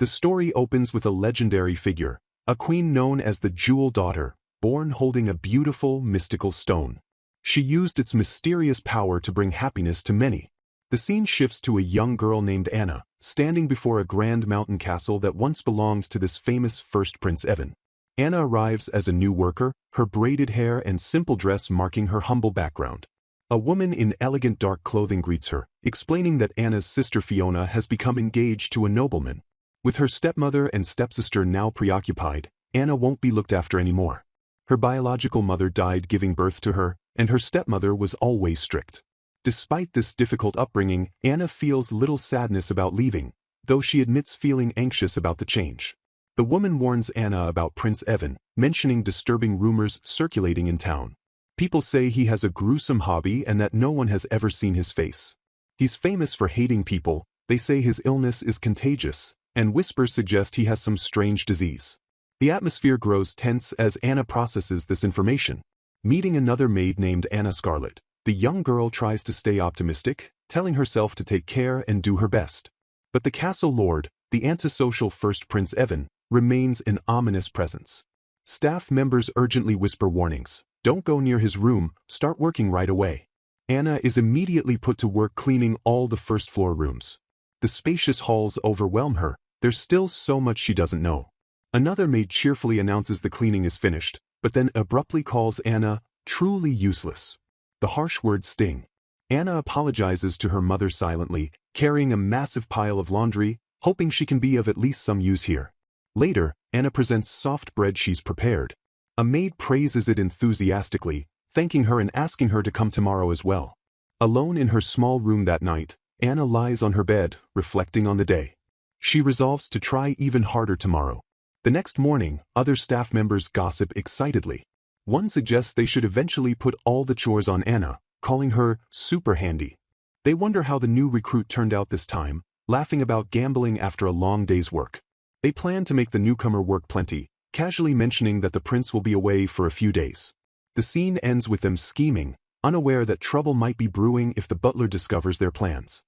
The story opens with a legendary figure, a queen known as the Jewel Daughter, born holding a beautiful, mystical stone. She used its mysterious power to bring happiness to many. The scene shifts to a young girl named Anna, standing before a grand mountain castle that once belonged to this famous first Prince Evan. Anna arrives as a new worker, her braided hair and simple dress marking her humble background. A woman in elegant dark clothing greets her, explaining that Anna's sister Fiona has become engaged to a nobleman. With her stepmother and stepsister now preoccupied, Anna won't be looked after anymore. Her biological mother died giving birth to her, and her stepmother was always strict. Despite this difficult upbringing, Anna feels little sadness about leaving, though she admits feeling anxious about the change. The woman warns Anna about Prince Evan, mentioning disturbing rumors circulating in town. People say he has a gruesome hobby and that no one has ever seen his face. He's famous for hating people, they say his illness is contagious, and whispers suggest he has some strange disease. The atmosphere grows tense as Anna processes this information. Meeting another maid named Anna Scarlet, the young girl tries to stay optimistic, telling herself to take care and do her best. But the castle lord, the antisocial first Prince Evan, remains an ominous presence. Staff members urgently whisper warnings, "Don't go near his room, start working right away." Anna is immediately put to work cleaning all the first-floor rooms. The spacious halls overwhelm her, there's still so much she doesn't know. Another maid cheerfully announces the cleaning is finished, but then abruptly calls Anna truly useless. The harsh words sting. Anna apologizes to her mother silently, carrying a massive pile of laundry, hoping she can be of at least some use here. Later, Anna presents soft bread she's prepared. A maid praises it enthusiastically, thanking her and asking her to come tomorrow as well. Alone in her small room that night, Anna lies on her bed, reflecting on the day. She resolves to try even harder tomorrow. The next morning, other staff members gossip excitedly. One suggests they should eventually put all the chores on Anna, calling her super handy. They wonder how the new recruit turned out this time, laughing about gambling after a long day's work. They plan to make the newcomer work plenty, casually mentioning that the prince will be away for a few days. The scene ends with them scheming, unaware that trouble might be brewing if the butler discovers their plans.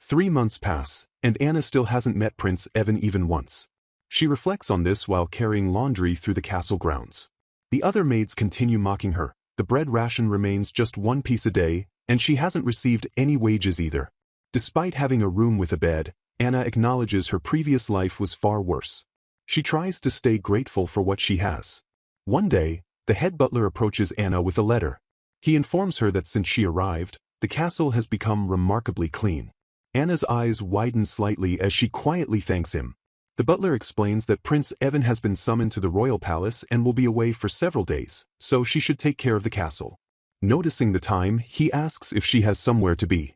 3 months pass, and Anna still hasn't met Prince Evan even once. She reflects on this while carrying laundry through the castle grounds. The other maids continue mocking her. The bread ration remains just 1 piece a day, and she hasn't received any wages either. Despite having a room with a bed, Anna acknowledges her previous life was far worse. She tries to stay grateful for what she has. One day, the head butler approaches Anna with a letter. He informs her that since she arrived, the castle has become remarkably clean. Anna's eyes widen slightly as she quietly thanks him. The butler explains that Prince Evan has been summoned to the royal palace and will be away for several days, so she should take care of the castle. Noticing the time, he asks if she has somewhere to be.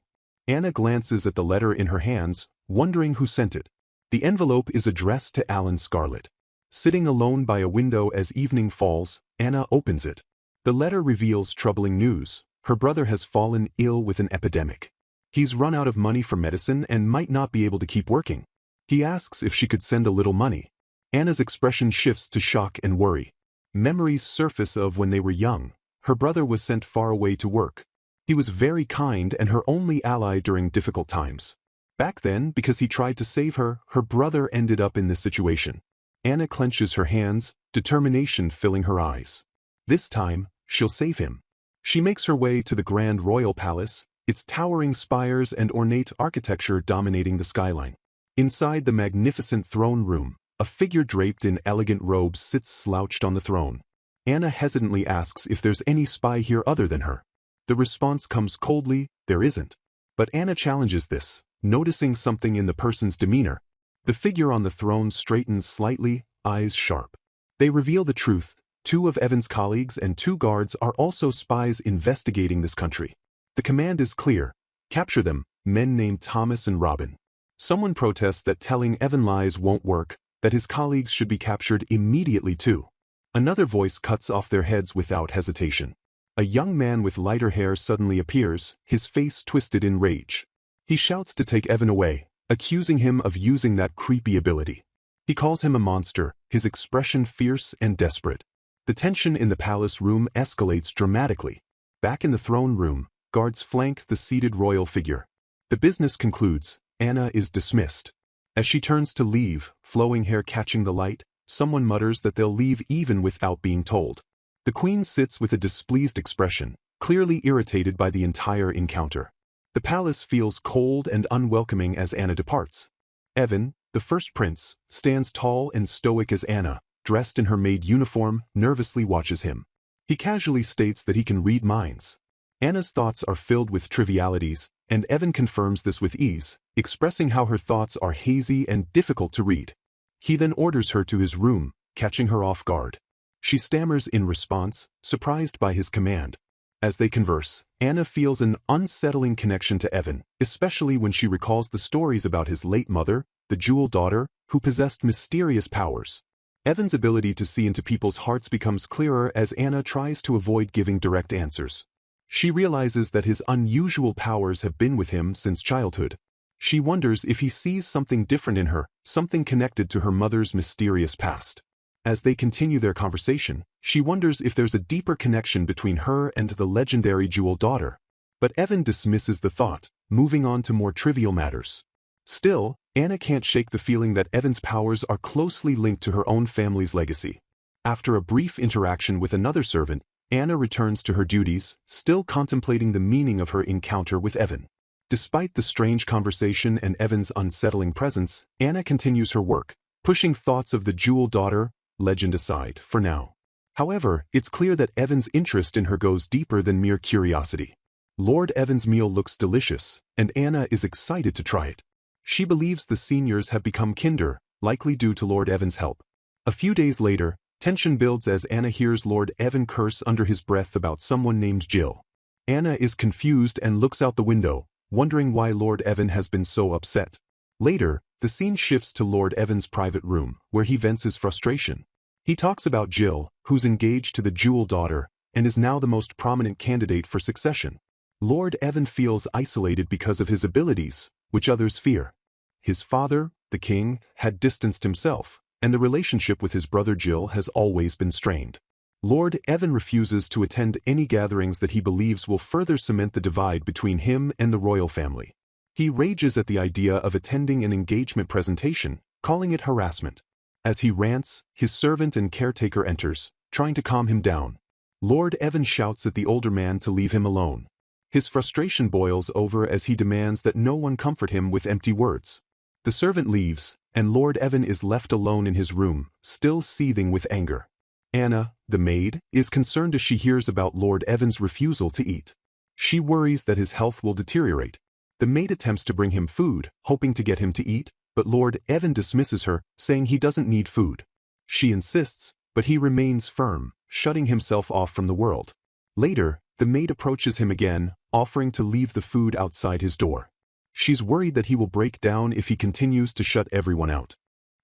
Anna glances at the letter in her hands, wondering who sent it. The envelope is addressed to Alan Scarlet. Sitting alone by a window as evening falls, Anna opens it. The letter reveals troubling news. Her brother has fallen ill with an epidemic. He's run out of money for medicine and might not be able to keep working. He asks if she could send a little money. Anna's expression shifts to shock and worry. Memories surface of when they were young. Her brother was sent far away to work. He was very kind and her only ally during difficult times. Back then, because he tried to save her, her brother ended up in this situation. Anna clenches her hands, determination filling her eyes. This time, she'll save him. She makes her way to the grand royal palace, its towering spires and ornate architecture dominating the skyline. Inside the magnificent throne room, a figure draped in elegant robes sits slouched on the throne. Anna hesitantly asks if there's any spy here other than her. The response comes coldly, there isn't. But Anna challenges this, noticing something in the person's demeanor. The figure on the throne straightens slightly, eyes sharp. They reveal the truth. 2 of Evan's colleagues and 2 guards are also spies investigating this country. The command is clear. Capture them, men named Thomas and Robin. Someone protests that telling Evan lies won't work, that his colleagues should be captured immediately too. Another voice cuts off their heads without hesitation. A young man with lighter hair suddenly appears, his face twisted in rage. He shouts to take Evan away, accusing him of using that creepy ability. He calls him a monster, his expression fierce and desperate. The tension in the palace room escalates dramatically. Back in the throne room, guards flank the seated royal figure. The business concludes. Anna is dismissed. As she turns to leave, flowing hair catching the light, someone mutters that they'll leave even without being told. The queen sits with a displeased expression, clearly irritated by the entire encounter. The palace feels cold and unwelcoming as Anna departs. Evan, the first prince, stands tall and stoic as Anna, dressed in her maid uniform, nervously watches him. He casually states that he can read minds. Anna's thoughts are filled with trivialities, and Evan confirms this with ease, expressing how her thoughts are hazy and difficult to read. He then orders her to his room, catching her off guard. She stammers in response, surprised by his command. As they converse, Anna feels an unsettling connection to Evan, especially when she recalls the stories about his late mother, the jewel daughter, who possessed mysterious powers. Evan's ability to see into people's hearts becomes clearer as Anna tries to avoid giving direct answers. She realizes that his unusual powers have been with him since childhood. She wonders if he sees something different in her, something connected to her mother's mysterious past. As they continue their conversation, she wonders if there's a deeper connection between her and the legendary jewel daughter. But Evan dismisses the thought, moving on to more trivial matters. Still, Anna can't shake the feeling that Evan's powers are closely linked to her own family's legacy. After a brief interaction with another servant, Anna returns to her duties, still contemplating the meaning of her encounter with Evan. Despite the strange conversation and Evan's unsettling presence, Anna continues her work, pushing thoughts of the jewel daughter legend aside for now. However, it's clear that Evan's interest in her goes deeper than mere curiosity. Lord Evan's meal looks delicious, and Anna is excited to try it. She believes the seniors have become kinder, likely due to Lord Evan's help. A few days later, tension builds as Anna hears Lord Evan curse under his breath about someone named Jill. Anna is confused and looks out the window, wondering why Lord Evan has been so upset. Later, the scene shifts to Lord Evan's private room, where he vents his frustration. He talks about Jill, who's engaged to the jewel daughter, and is now the most prominent candidate for succession. Lord Evan feels isolated because of his abilities, which others fear. His father, the king, had distanced himself, and the relationship with his brother Jill has always been strained. Lord Evan refuses to attend any gatherings that he believes will further cement the divide between him and the royal family. He rages at the idea of attending an engagement presentation, calling it harassment. As he rants, his servant and caretaker enters, trying to calm him down. Lord Evan shouts at the older man to leave him alone. His frustration boils over as he demands that no one comfort him with empty words. The servant leaves, and Lord Evan is left alone in his room, still seething with anger. Anna, the maid, is concerned as she hears about Lord Evan's refusal to eat. She worries that his health will deteriorate. The maid attempts to bring him food, hoping to get him to eat, but Lord Evan dismisses her, saying he doesn't need food. She insists, but he remains firm, shutting himself off from the world. Later, the maid approaches him again, offering to leave the food outside his door. She's worried that he will break down if he continues to shut everyone out.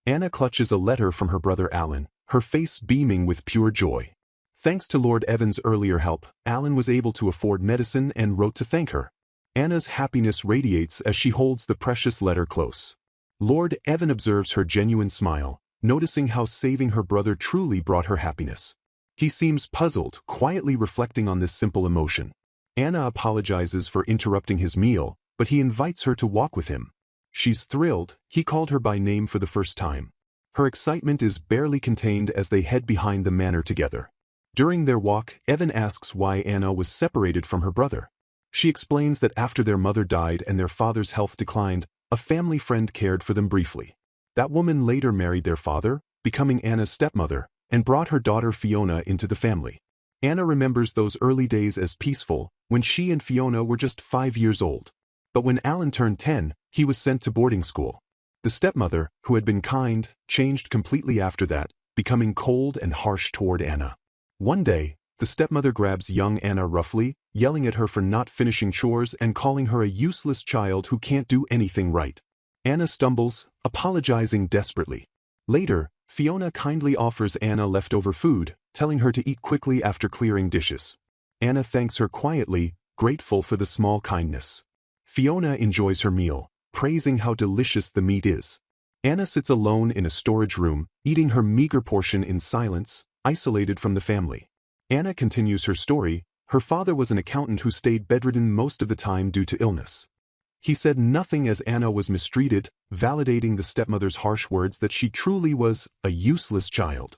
Anna clutches a letter from her brother Alan, her face beaming with pure joy. Thanks to Lord Evan's earlier help, Alan was able to afford medicine and wrote to thank her. Anna's happiness radiates as she holds the precious letter close. Lord Evan observes her genuine smile, noticing how saving her brother truly brought her happiness. He seems puzzled, quietly reflecting on this simple emotion. Anna apologizes for interrupting his meal, but he invites her to walk with him. She's thrilled, he called her by name for the first time. Her excitement is barely contained as they head behind the manor together. During their walk, Evan asks why Anna was separated from her brother. She explains that after their mother died and their father's health declined, a family friend cared for them briefly. That woman later married their father, becoming Anna's stepmother, and brought her daughter Fiona into the family. Anna remembers those early days as peaceful, when she and Fiona were just 5 years old. But when Alan turned 10, he was sent to boarding school. The stepmother, who had been kind, changed completely after that, becoming cold and harsh toward Anna. One day, the stepmother grabs young Anna roughly, yelling at her for not finishing chores and calling her a useless child who can't do anything right. Anna stumbles, apologizing desperately. Later, Fiona kindly offers Anna leftover food, telling her to eat quickly after clearing dishes. Anna thanks her quietly, grateful for the small kindness. Fiona enjoys her meal, praising how delicious the meat is. Anna sits alone in a storage room, eating her meager portion in silence, isolated from the family. Anna continues her story. Her father was an accountant who stayed bedridden most of the time due to illness. He said nothing as Anna was mistreated, validating the stepmother's harsh words that she truly was a useless child.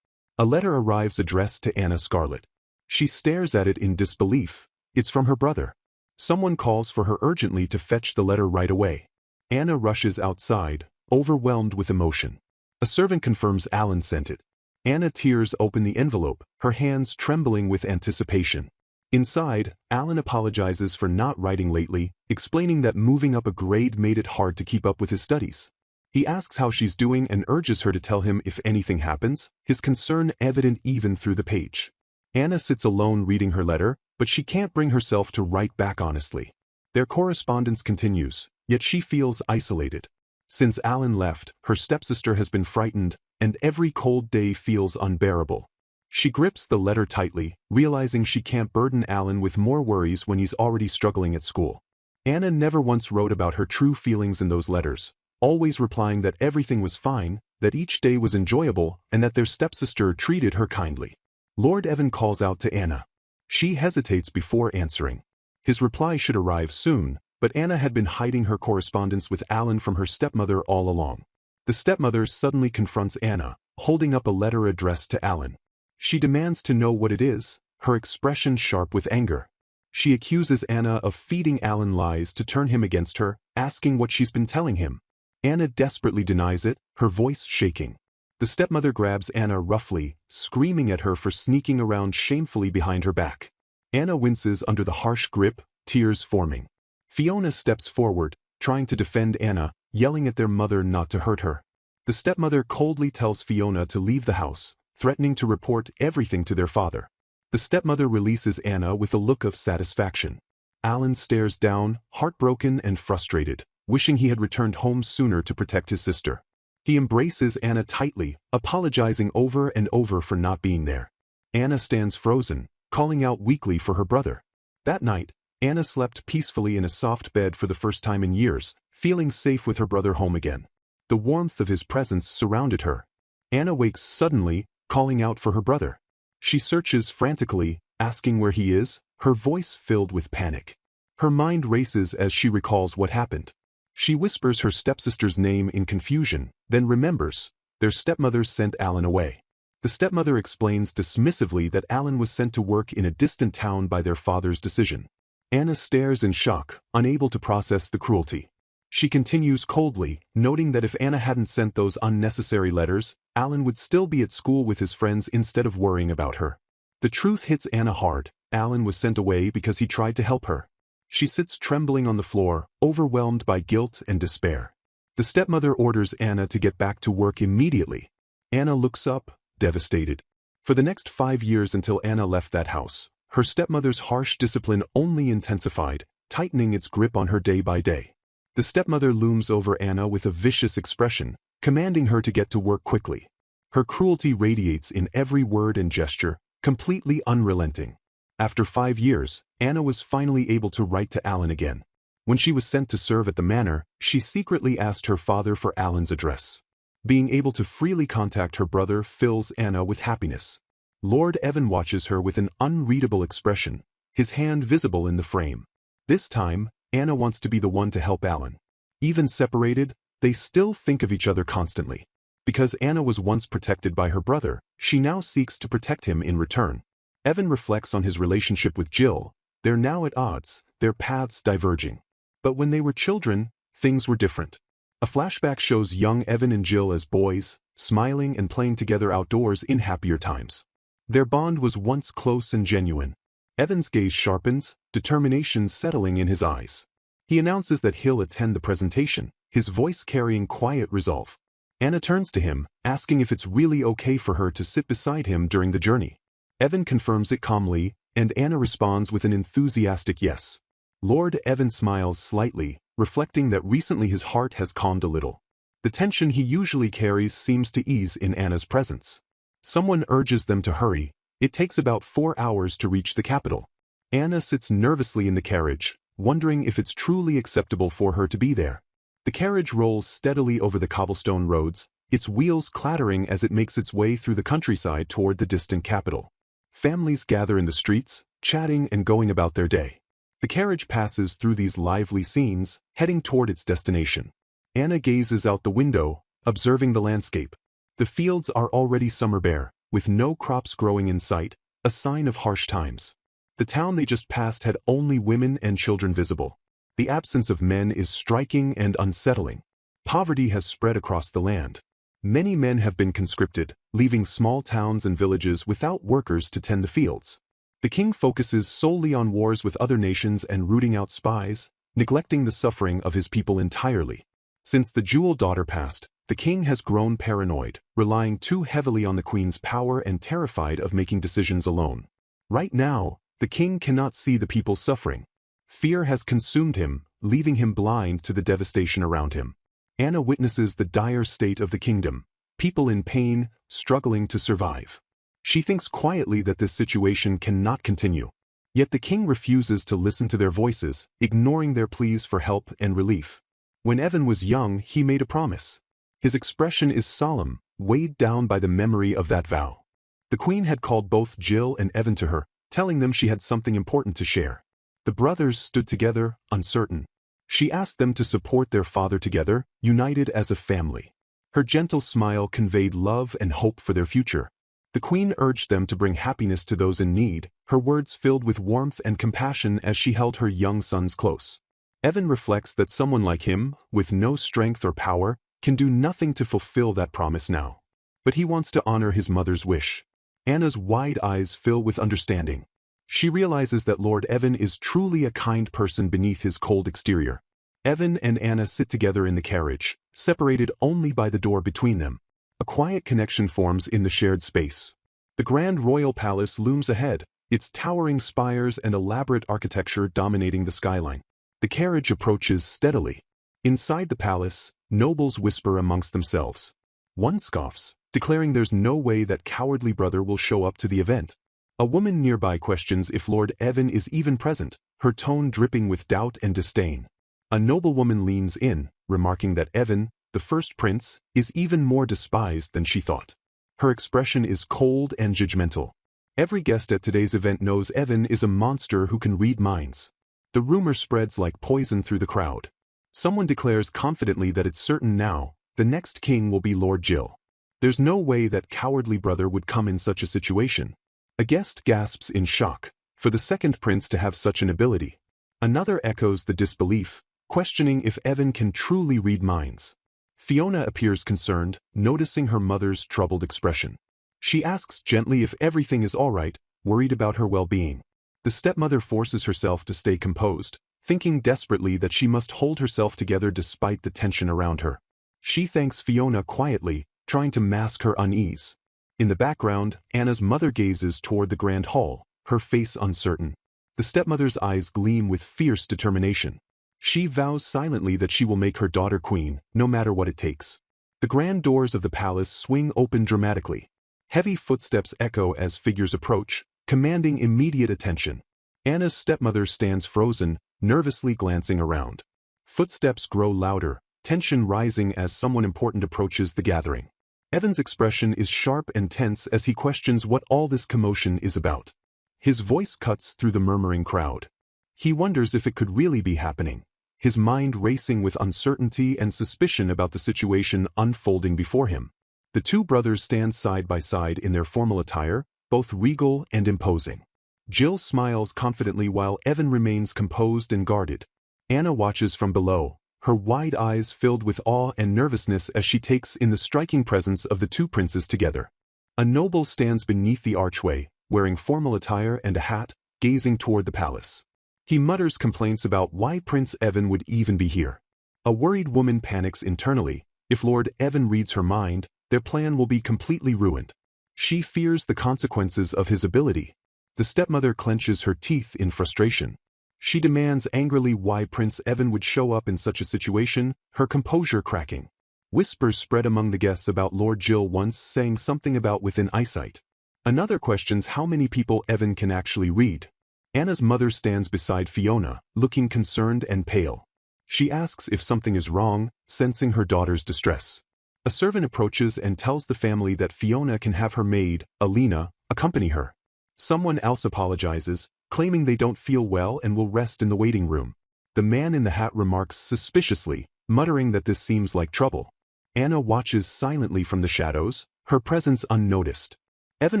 A letter arrives addressed to Anna Scarlet. She stares at it in disbelief. It's from her brother. Someone calls for her urgently to fetch the letter right away. Anna rushes outside, overwhelmed with emotion. A servant confirms Alan sent it. Anna tears open the envelope, her hands trembling with anticipation. Inside, Alan apologizes for not writing lately, explaining that moving up a grade made it hard to keep up with his studies. He asks how she's doing and urges her to tell him if anything happens, his concern evident even through the page. Anna sits alone reading her letter, but she can't bring herself to write back honestly. Their correspondence continues, yet she feels isolated. Since Alan left, her stepsister has been frightened, and every cold day feels unbearable. She grips the letter tightly, realizing she can't burden Alan with more worries when he's already struggling at school. Anna never once wrote about her true feelings in those letters, always replying that everything was fine, that each day was enjoyable, and that their stepsister treated her kindly. Lord Evan calls out to Anna. She hesitates before answering. His reply should arrive soon, but Anna had been hiding her correspondence with Alan from her stepmother all along. The stepmother suddenly confronts Anna, holding up a letter addressed to Alan. She demands to know what it is, her expression sharp with anger. She accuses Anna of feeding Alan lies to turn him against her, asking what she's been telling him. Anna desperately denies it, her voice shaking. The stepmother grabs Anna roughly, screaming at her for sneaking around shamefully behind her back. Anna winces under the harsh grip, tears forming. Fiona steps forward, trying to defend Anna, yelling at their mother not to hurt her. The stepmother coldly tells Fiona to leave the house, threatening to report everything to their father. The stepmother releases Anna with a look of satisfaction. Alan stares down, heartbroken and frustrated, wishing he had returned home sooner to protect his sister. He embraces Anna tightly, apologizing over and over for not being there. Anna stands frozen, calling out weakly for her brother. That night, Anna slept peacefully in a soft bed for the first time in years, feeling safe with her brother home again. The warmth of his presence surrounded her. Anna wakes suddenly, calling out for her brother. She searches frantically, asking where he is, her voice filled with panic. Her mind races as she recalls what happened. She whispers her stepsister's name in confusion, then remembers. Their stepmother sent Alan away. The stepmother explains dismissively that Alan was sent to work in a distant town by their father's decision. Anna stares in shock, unable to process the cruelty. She continues coldly, noting that if Anna hadn't sent those unnecessary letters, Alan would still be at school with his friends instead of worrying about her. The truth hits Anna hard. Alan was sent away because he tried to help her. She sits trembling on the floor, overwhelmed by guilt and despair. The stepmother orders Anna to get back to work immediately. Anna looks up, devastated. For the next 5 years until Anna left that house, her stepmother's harsh discipline only intensified, tightening its grip on her day by day. The stepmother looms over Anna with a vicious expression, commanding her to get to work quickly. Her cruelty radiates in every word and gesture, completely unrelenting. After 5 years, Anna was finally able to write to Alan again. When she was sent to serve at the manor, she secretly asked her father for Alan's address. Being able to freely contact her brother fills Anna with happiness. Lord Evan watches her with an unreadable expression, his hand visible in the frame. This time, Anna wants to be the one to help Alan. Even separated, they still think of each other constantly. Because Anna was once protected by her brother, she now seeks to protect him in return. Evan reflects on his relationship with Jill. They're now at odds, their paths diverging. But when they were children, things were different. A flashback shows young Evan and Jill as boys, smiling and playing together outdoors in happier times. Their bond was once close and genuine. Evan's gaze sharpens, determination settling in his eyes. He announces that he'll attend the presentation, his voice carrying quiet resolve. Anna turns to him, asking if it's really okay for her to sit beside him during the journey. Evan confirms it calmly, and Anna responds with an enthusiastic yes. Lord Evan smiles slightly, reflecting that recently his heart has calmed a little. The tension he usually carries seems to ease in Anna's presence. Someone urges them to hurry. It takes about 4 hours to reach the capital. Anna sits nervously in the carriage, wondering if it's truly acceptable for her to be there. The carriage rolls steadily over the cobblestone roads, its wheels clattering as it makes its way through the countryside toward the distant capital. Families gather in the streets, chatting and going about their day. The carriage passes through these lively scenes, heading toward its destination. Anna gazes out the window, observing the landscape. The fields are already summer bare, with no crops growing in sight, a sign of harsh times. The town they just passed had only women and children visible. The absence of men is striking and unsettling. Poverty has spread across the land. Many men have been conscripted, leaving small towns and villages without workers to tend the fields. The king focuses solely on wars with other nations and rooting out spies, neglecting the suffering of his people entirely. Since the jewel daughter passed, the king has grown paranoid, relying too heavily on the queen's power and terrified of making decisions alone. Right now, the king cannot see the people suffering. Fear has consumed him, leaving him blind to the devastation around him. Anna witnesses the dire state of the kingdom, people in pain, struggling to survive. She thinks quietly that this situation cannot continue. Yet the king refuses to listen to their voices, ignoring their pleas for help and relief. When Evan was young, he made a promise. His expression is solemn, weighed down by the memory of that vow. The queen had called both Jill and Evan to her, telling them she had something important to share. The brothers stood together, uncertain. She asked them to support their father together, united as a family. Her gentle smile conveyed love and hope for their future. The queen urged them to bring happiness to those in need, her words filled with warmth and compassion as she held her young sons close. Evan reflects that someone like him, with no strength or power, can do nothing to fulfill that promise now. But he wants to honor his mother's wish. Anna's wide eyes fill with understanding. She realizes that Lord Evan is truly a kind person beneath his cold exterior. Evan and Anna sit together in the carriage, separated only by the door between them. A quiet connection forms in the shared space. The grand royal palace looms ahead, its towering spires and elaborate architecture dominating the skyline. The carriage approaches steadily. Inside the palace, nobles whisper amongst themselves. One scoffs, declaring there's no way that cowardly brother will show up to the event. A woman nearby questions if Lord Evan is even present, her tone dripping with doubt and disdain. A noblewoman leans in, remarking that Evan, the first prince, is even more despised than she thought. Her expression is cold and judgmental. Every guest at today's event knows Evan is a monster who can read minds. The rumor spreads like poison through the crowd. Someone declares confidently that it's certain now, the next king will be Lord Jill. There's no way that cowardly brother would come in such a situation. A guest gasps in shock, for the second prince to have such an ability. Another echoes the disbelief, questioning if Evan can truly read minds. Fiona appears concerned, noticing her mother's troubled expression. She asks gently if everything is all right, worried about her well-being. The stepmother forces herself to stay composed, thinking desperately that she must hold herself together despite the tension around her. She thanks Fiona quietly, trying to mask her unease. In the background, Anna's mother gazes toward the grand hall, her face uncertain. The stepmother's eyes gleam with fierce determination. She vows silently that she will make her daughter queen, no matter what it takes. The grand doors of the palace swing open dramatically. Heavy footsteps echo as figures approach, commanding immediate attention. Anna's stepmother stands frozen, nervously glancing around. Footsteps grow louder, tension rising as someone important approaches the gathering. Evan's expression is sharp and tense as he questions what all this commotion is about. His voice cuts through the murmuring crowd. He wonders if it could really be happening, his mind racing with uncertainty and suspicion about the situation unfolding before him. The two brothers stand side by side in their formal attire, both regal and imposing. Jill smiles confidently while Evan remains composed and guarded. Anna watches from below, her wide eyes filled with awe and nervousness as she takes in the striking presence of the two princes together. A noble stands beneath the archway, wearing formal attire and a hat, gazing toward the palace. He mutters complaints about why Prince Evan would even be here. A worried woman panics internally. If Lord Evan reads her mind, their plan will be completely ruined. She fears the consequences of his ability. The stepmother clenches her teeth in frustration. She demands angrily why Prince Evan would show up in such a situation, her composure cracking. Whispers spread among the guests about Lord Jill once saying something about within eyesight. Another questions how many people Evan can actually read. Anna's mother stands beside Fiona, looking concerned and pale. She asks if something is wrong, sensing her daughter's distress. A servant approaches and tells the family that Fiona can have her maid, Alina, accompany her. Someone else apologizes, claiming they don't feel well and will rest in the waiting room. The man in the hat remarks suspiciously, muttering that this seems like trouble. Anna watches silently from the shadows, her presence unnoticed. Evan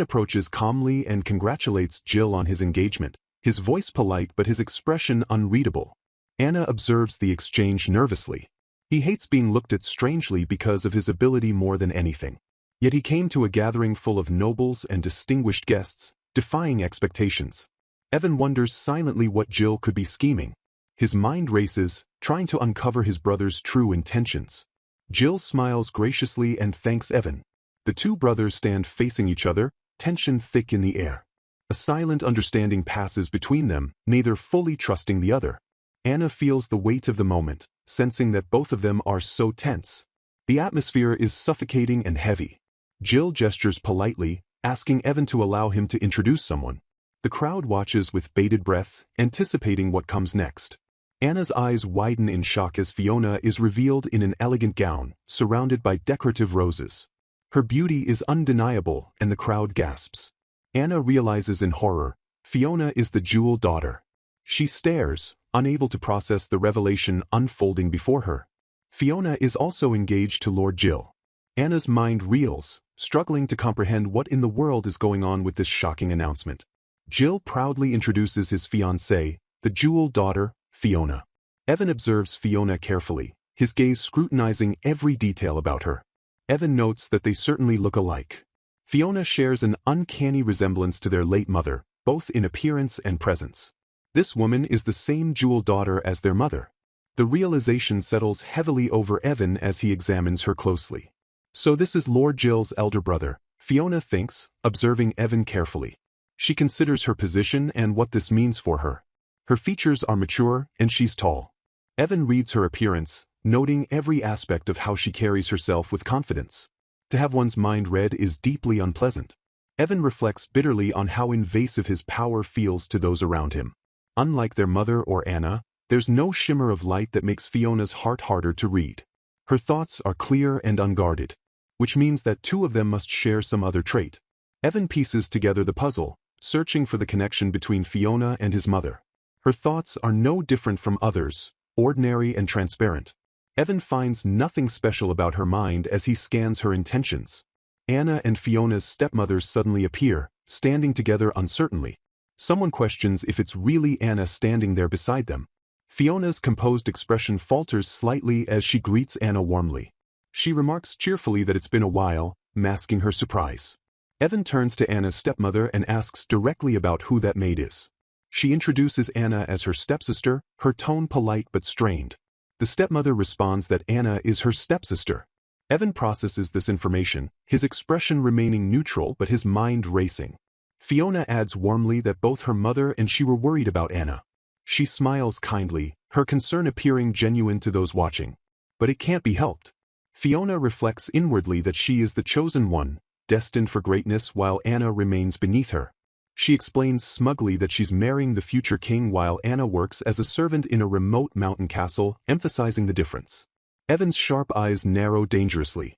approaches calmly and congratulates Jill on his engagement, his voice polite but his expression unreadable. Anna observes the exchange nervously. He hates being looked at strangely because of his ability more than anything. Yet he came to a gathering full of nobles and distinguished guests, defying expectations. Evan wonders silently what Jill could be scheming. His mind races, trying to uncover his brother's true intentions. Jill smiles graciously and thanks Evan. The two brothers stand facing each other, tension thick in the air. A silent understanding passes between them, neither fully trusting the other. Anna feels the weight of the moment, sensing that both of them are so tense. The atmosphere is suffocating and heavy. Jill gestures politely, asking Evan to allow him to introduce someone. The crowd watches with bated breath, anticipating what comes next. Anna's eyes widen in shock as Fiona is revealed in an elegant gown, surrounded by decorative roses. Her beauty is undeniable, and the crowd gasps. Anna realizes in horror, Fiona is the jewel daughter. She stares, unable to process the revelation unfolding before her. Fiona is also engaged to Lord Jill. Anna's mind reels, struggling to comprehend what in the world is going on with this shocking announcement. Jill proudly introduces his fiancée, the jewel daughter, Fiona. Evan observes Fiona carefully, his gaze scrutinizing every detail about her. Evan notes that they certainly look alike. Fiona shares an uncanny resemblance to their late mother, both in appearance and presence. This woman is the same jewel daughter as their mother. The realization settles heavily over Evan as he examines her closely. So this is Lord Jill's elder brother, Fiona thinks, observing Evan carefully. She considers her position and what this means for her. Her features are mature, and she's tall. Evan reads her appearance, noting every aspect of how she carries herself with confidence. To have one's mind read is deeply unpleasant. Evan reflects bitterly on how invasive his power feels to those around him. Unlike their mother or Anna, there's no shimmer of light that makes Fiona's heart harder to read. Her thoughts are clear and unguarded, which means that two of them must share some other trait. Evan pieces together the puzzle, searching for the connection between Fiona and his mother. Her thoughts are no different from others, ordinary and transparent. Evan finds nothing special about her mind as he scans her intentions. Anna and Fiona's stepmothers suddenly appear, standing together uncertainly. Someone questions if it's really Anna standing there beside them. Fiona's composed expression falters slightly as she greets Anna warmly. She remarks cheerfully that it's been a while, masking her surprise. Evan turns to Anna's stepmother and asks directly about who that maid is. She introduces Anna as her stepsister, her tone polite but strained. The stepmother responds that Anna is her stepsister. Evan processes this information, his expression remaining neutral but his mind racing. Fiona adds warmly that both her mother and she were worried about Anna. She smiles kindly, her concern appearing genuine to those watching. But it can't be helped. Fiona reflects inwardly that she is the chosen one, destined for greatness while Anna remains beneath her. She explains smugly that she's marrying the future king while Anna works as a servant in a remote mountain castle, emphasizing the difference. Evan's sharp eyes narrow dangerously.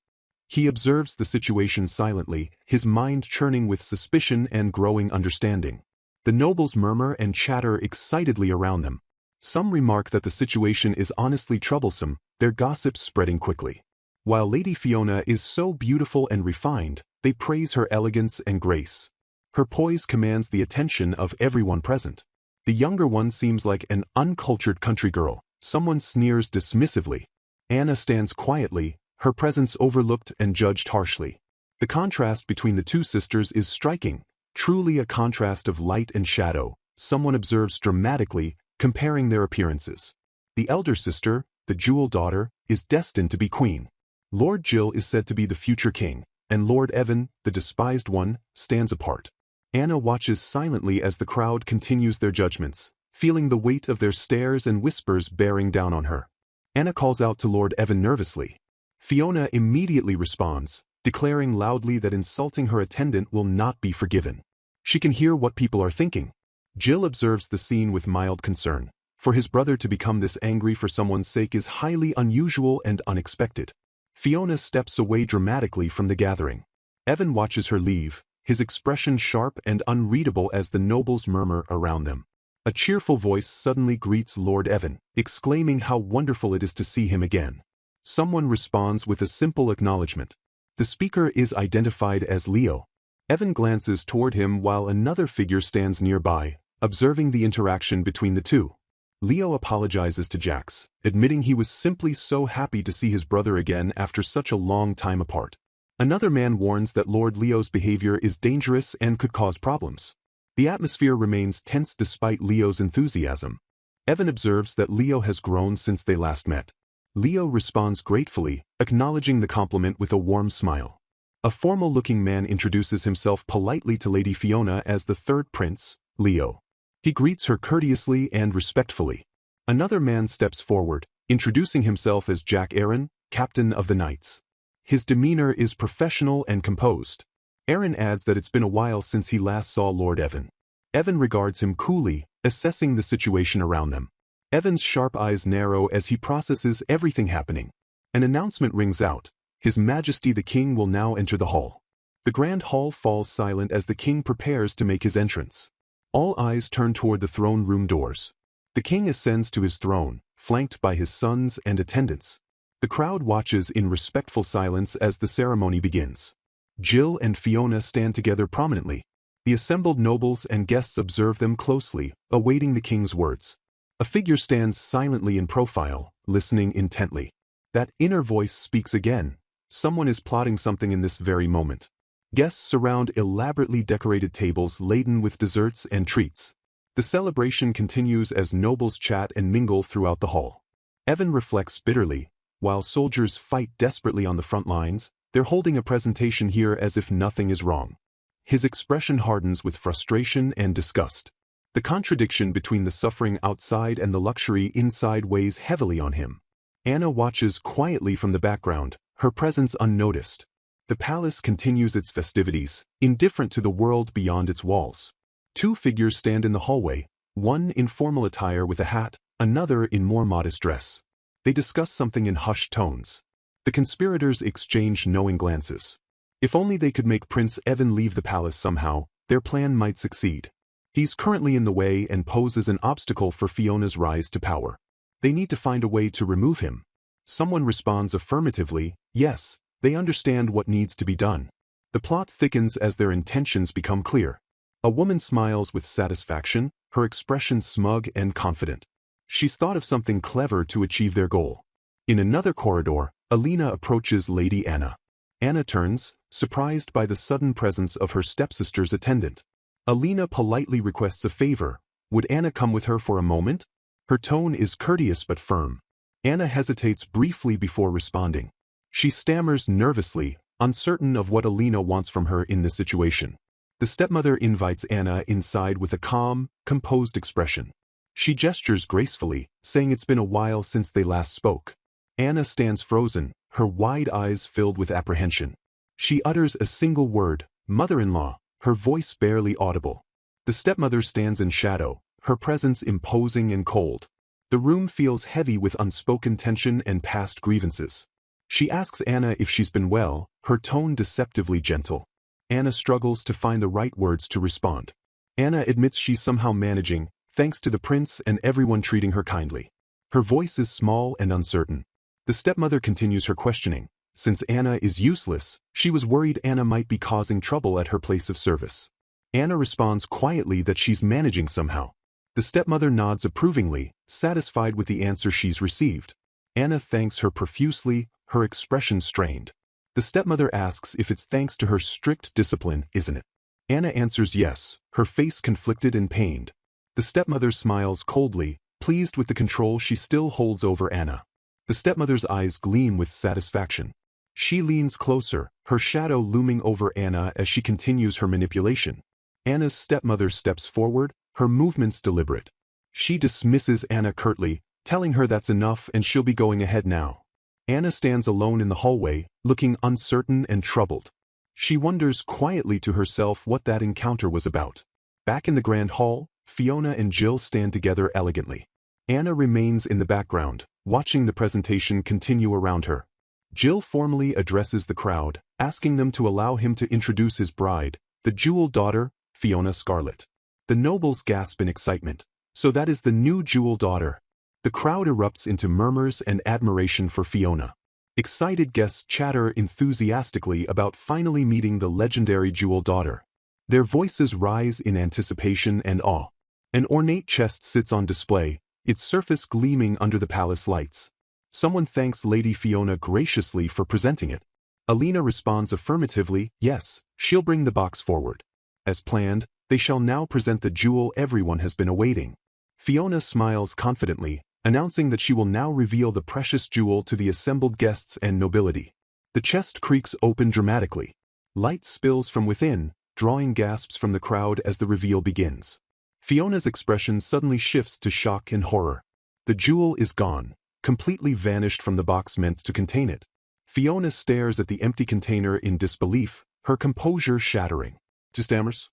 He observes the situation silently, his mind churning with suspicion and growing understanding. The nobles murmur and chatter excitedly around them. Some remark that the situation is honestly troublesome, their gossip spreading quickly. While Lady Fiona is so beautiful and refined, they praise her elegance and grace. Her poise commands the attention of everyone present. The younger one seems like an uncultured country girl. Someone sneers dismissively. Anna stands quietly, her presence overlooked and judged harshly. The contrast between the two sisters is striking, truly a contrast of light and shadow, someone observes dramatically, comparing their appearances. The elder sister, the jewel daughter, is destined to be queen. Lord Jill is said to be the future king, and Lord Evan, the despised one, stands apart. Anna watches silently as the crowd continues their judgments, feeling the weight of their stares and whispers bearing down on her. Anna calls out to Lord Evan nervously. Fiona immediately responds, declaring loudly that insulting her attendant will not be forgiven. She can hear what people are thinking. Jill observes the scene with mild concern. For his brother to become this angry for someone's sake is highly unusual and unexpected. Fiona steps away dramatically from the gathering. Evan watches her leave, his expression sharp and unreadable as the nobles murmur around them. A cheerful voice suddenly greets Lord Evan, exclaiming how wonderful it is to see him again. Someone responds with a simple acknowledgement. The speaker is identified as Leo. Evan glances toward him while another figure stands nearby, observing the interaction between the two. Leo apologizes to Jax, admitting he was simply so happy to see his brother again after such a long time apart. Another man warns that Lord Leo's behavior is dangerous and could cause problems. The atmosphere remains tense despite Leo's enthusiasm. Evan observes that Leo has grown since they last met. Leo responds gratefully, acknowledging the compliment with a warm smile. A formal-looking man introduces himself politely to Lady Fiona as the third prince, Leo. He greets her courteously and respectfully. Another man steps forward, introducing himself as Jack Aaron, captain of the Knights. His demeanor is professional and composed. Aaron adds that it's been a while since he last saw Lord Evan. Evan regards him coolly, assessing the situation around them. Evan's sharp eyes narrow as he processes everything happening. An announcement rings out. His Majesty the King will now enter the hall. The grand hall falls silent as the king prepares to make his entrance. All eyes turn toward the throne room doors. The king ascends to his throne, flanked by his sons and attendants. The crowd watches in respectful silence as the ceremony begins. Jill and Fiona stand together prominently. The assembled nobles and guests observe them closely, awaiting the king's words. A figure stands silently in profile, listening intently. That inner voice speaks again. Someone is plotting something in this very moment. Guests surround elaborately decorated tables laden with desserts and treats. The celebration continues as nobles chat and mingle throughout the hall. Evan reflects bitterly. While soldiers fight desperately on the front lines, they're holding a presentation here as if nothing is wrong. His expression hardens with frustration and disgust. The contradiction between the suffering outside and the luxury inside weighs heavily on him. Anna watches quietly from the background, her presence unnoticed. The palace continues its festivities, indifferent to the world beyond its walls. Two figures stand in the hallway, one in formal attire with a hat, another in more modest dress. They discuss something in hushed tones. The conspirators exchange knowing glances. If only they could make Prince Evan leave the palace somehow, their plan might succeed. He's currently in the way and poses an obstacle for Fiona's rise to power. They need to find a way to remove him. Someone responds affirmatively, yes, they understand what needs to be done. The plot thickens as their intentions become clear. A woman smiles with satisfaction, her expression smug and confident. She's thought of something clever to achieve their goal. In another corridor, Alina approaches Lady Anna. Anna turns, surprised by the sudden presence of her stepsister's attendant. Alina politely requests a favor. Would Anna come with her for a moment? Her tone is courteous but firm. Anna hesitates briefly before responding. She stammers nervously, uncertain of what Alina wants from her in this situation. The stepmother invites Anna inside with a calm, composed expression. She gestures gracefully, saying it's been a while since they last spoke. Anna stands frozen, her wide eyes filled with apprehension. She utters a single word, mother-in-law, her voice barely audible. The stepmother stands in shadow, her presence imposing and cold. The room feels heavy with unspoken tension and past grievances. She asks Anna if she's been well, her tone deceptively gentle. Anna struggles to find the right words to respond. Anna admits she's somehow managing, thanks to the prince and everyone treating her kindly. Her voice is small and uncertain. The stepmother continues her questioning. Since Anna is useless, she was worried Anna might be causing trouble at her place of service. Anna responds quietly that she's managing somehow. The stepmother nods approvingly, satisfied with the answer she's received. Anna thanks her profusely, her expression strained. The stepmother asks if it's thanks to her strict discipline, isn't it? Anna answers yes, her face conflicted and pained. The stepmother smiles coldly, pleased with the control she still holds over Anna. The stepmother's eyes gleam with satisfaction. She leans closer, her shadow looming over Anna as she continues her manipulation. Anna's stepmother steps forward, her movements deliberate. She dismisses Anna curtly, telling her that's enough and she'll be going ahead now. Anna stands alone in the hallway, looking uncertain and troubled. She wonders quietly to herself what that encounter was about. Back in the grand hall, Fiona and Jill stand together elegantly. Anna remains in the background, watching the presentation continue around her. Jill formally addresses the crowd, asking them to allow him to introduce his bride, The jewel daughter, Fiona Scarlet. The nobles gasp in excitement. So that is the new jewel daughter. The crowd erupts into murmurs and admiration for Fiona. Excited guests chatter enthusiastically about finally meeting the legendary jewel daughter. Their voices rise in anticipation and awe. An ornate chest sits on display, its surface gleaming under the palace lights. Someone thanks Lady Fiona graciously for presenting it. Alina responds affirmatively, yes, she'll bring the box forward. As planned, they shall now present the jewel everyone has been awaiting. Fiona smiles confidently, announcing that she will now reveal the precious jewel to the assembled guests and nobility. The chest creaks open dramatically. Light spills from within, drawing gasps from the crowd as the reveal begins. Fiona's expression suddenly shifts to shock and horror. The jewel is gone, completely vanished from the box meant to contain it. Fiona stares at the empty container in disbelief, her composure shattering. She stammers.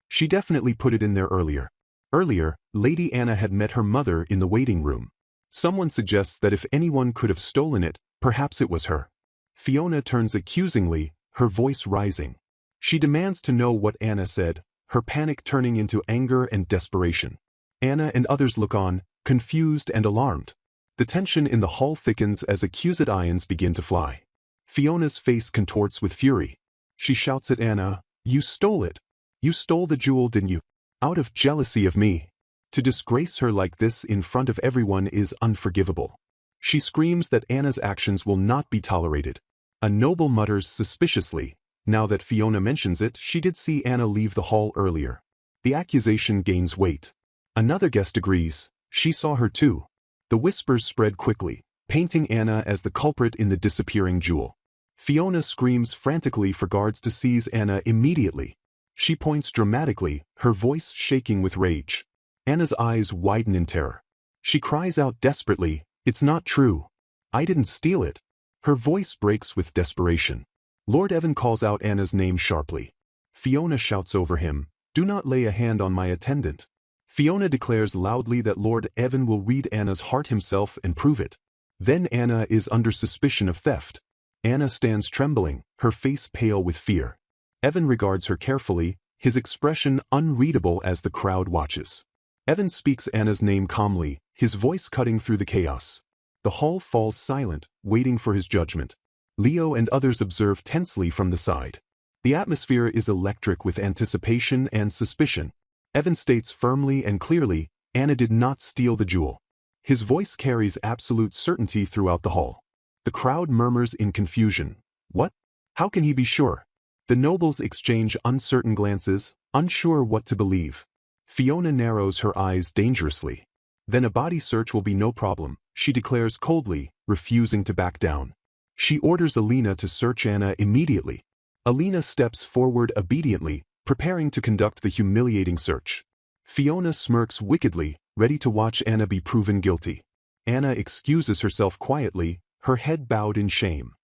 She definitely put it in there earlier. Earlier, Lady Anna had met her mother in the waiting room. Someone suggests that if anyone could have stolen it, perhaps it was her. Fiona turns accusingly, her voice rising. She demands to know what Anna said, her panic turning into anger and desperation. Anna and others look on, confused and alarmed. The tension in the hall thickens as accused ions begin to fly. Fiona's face contorts with fury. She shouts at Anna, "You stole it! You stole the jewel, didn't you? Out of jealousy of me." To disgrace her like this in front of everyone is unforgivable. She screams that Anna's actions will not be tolerated. A noble mutters suspiciously, now that Fiona mentions it, she did see Anna leave the hall earlier. The accusation gains weight. Another guest agrees, she saw her too. The whispers spread quickly, painting Anna as the culprit in the disappearing jewel. Fiona screams frantically for guards to seize Anna immediately. She points dramatically, her voice shaking with rage. Anna's eyes widen in terror. She cries out desperately, "It's not true. I didn't steal it." Her voice breaks with desperation. Lord Evan calls out Anna's name sharply. Fiona shouts over him, "Do not lay a hand on my attendant." Fiona declares loudly that Lord Evan will read Anna's heart himself and prove it. Then Anna is under suspicion of theft. Anna stands trembling, her face pale with fear. Evan regards her carefully, his expression unreadable as the crowd watches. Evan speaks Anna's name calmly, his voice cutting through the chaos. The hall falls silent, waiting for his judgment. Leo and others observe tensely from the side. The atmosphere is electric with anticipation and suspicion. Evan states firmly and clearly, Anna did not steal the jewel. His voice carries absolute certainty throughout the hall. The crowd murmurs in confusion. What? How can he be sure? The nobles exchange uncertain glances, unsure what to believe. Fiona narrows her eyes dangerously. Then a body search will be no problem, she declares coldly, refusing to back down. She orders Alina to search Anna immediately. Alina steps forward obediently, preparing to conduct the humiliating search. Fiona smirks wickedly, ready to watch Anna be proven guilty. Anna excuses herself quietly, her head bowed in shame.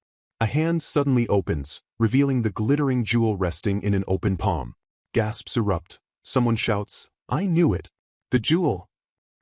A hand suddenly opens, revealing the glittering jewel resting in an open palm. Gasps erupt. Someone shouts, "I knew it! The jewel!"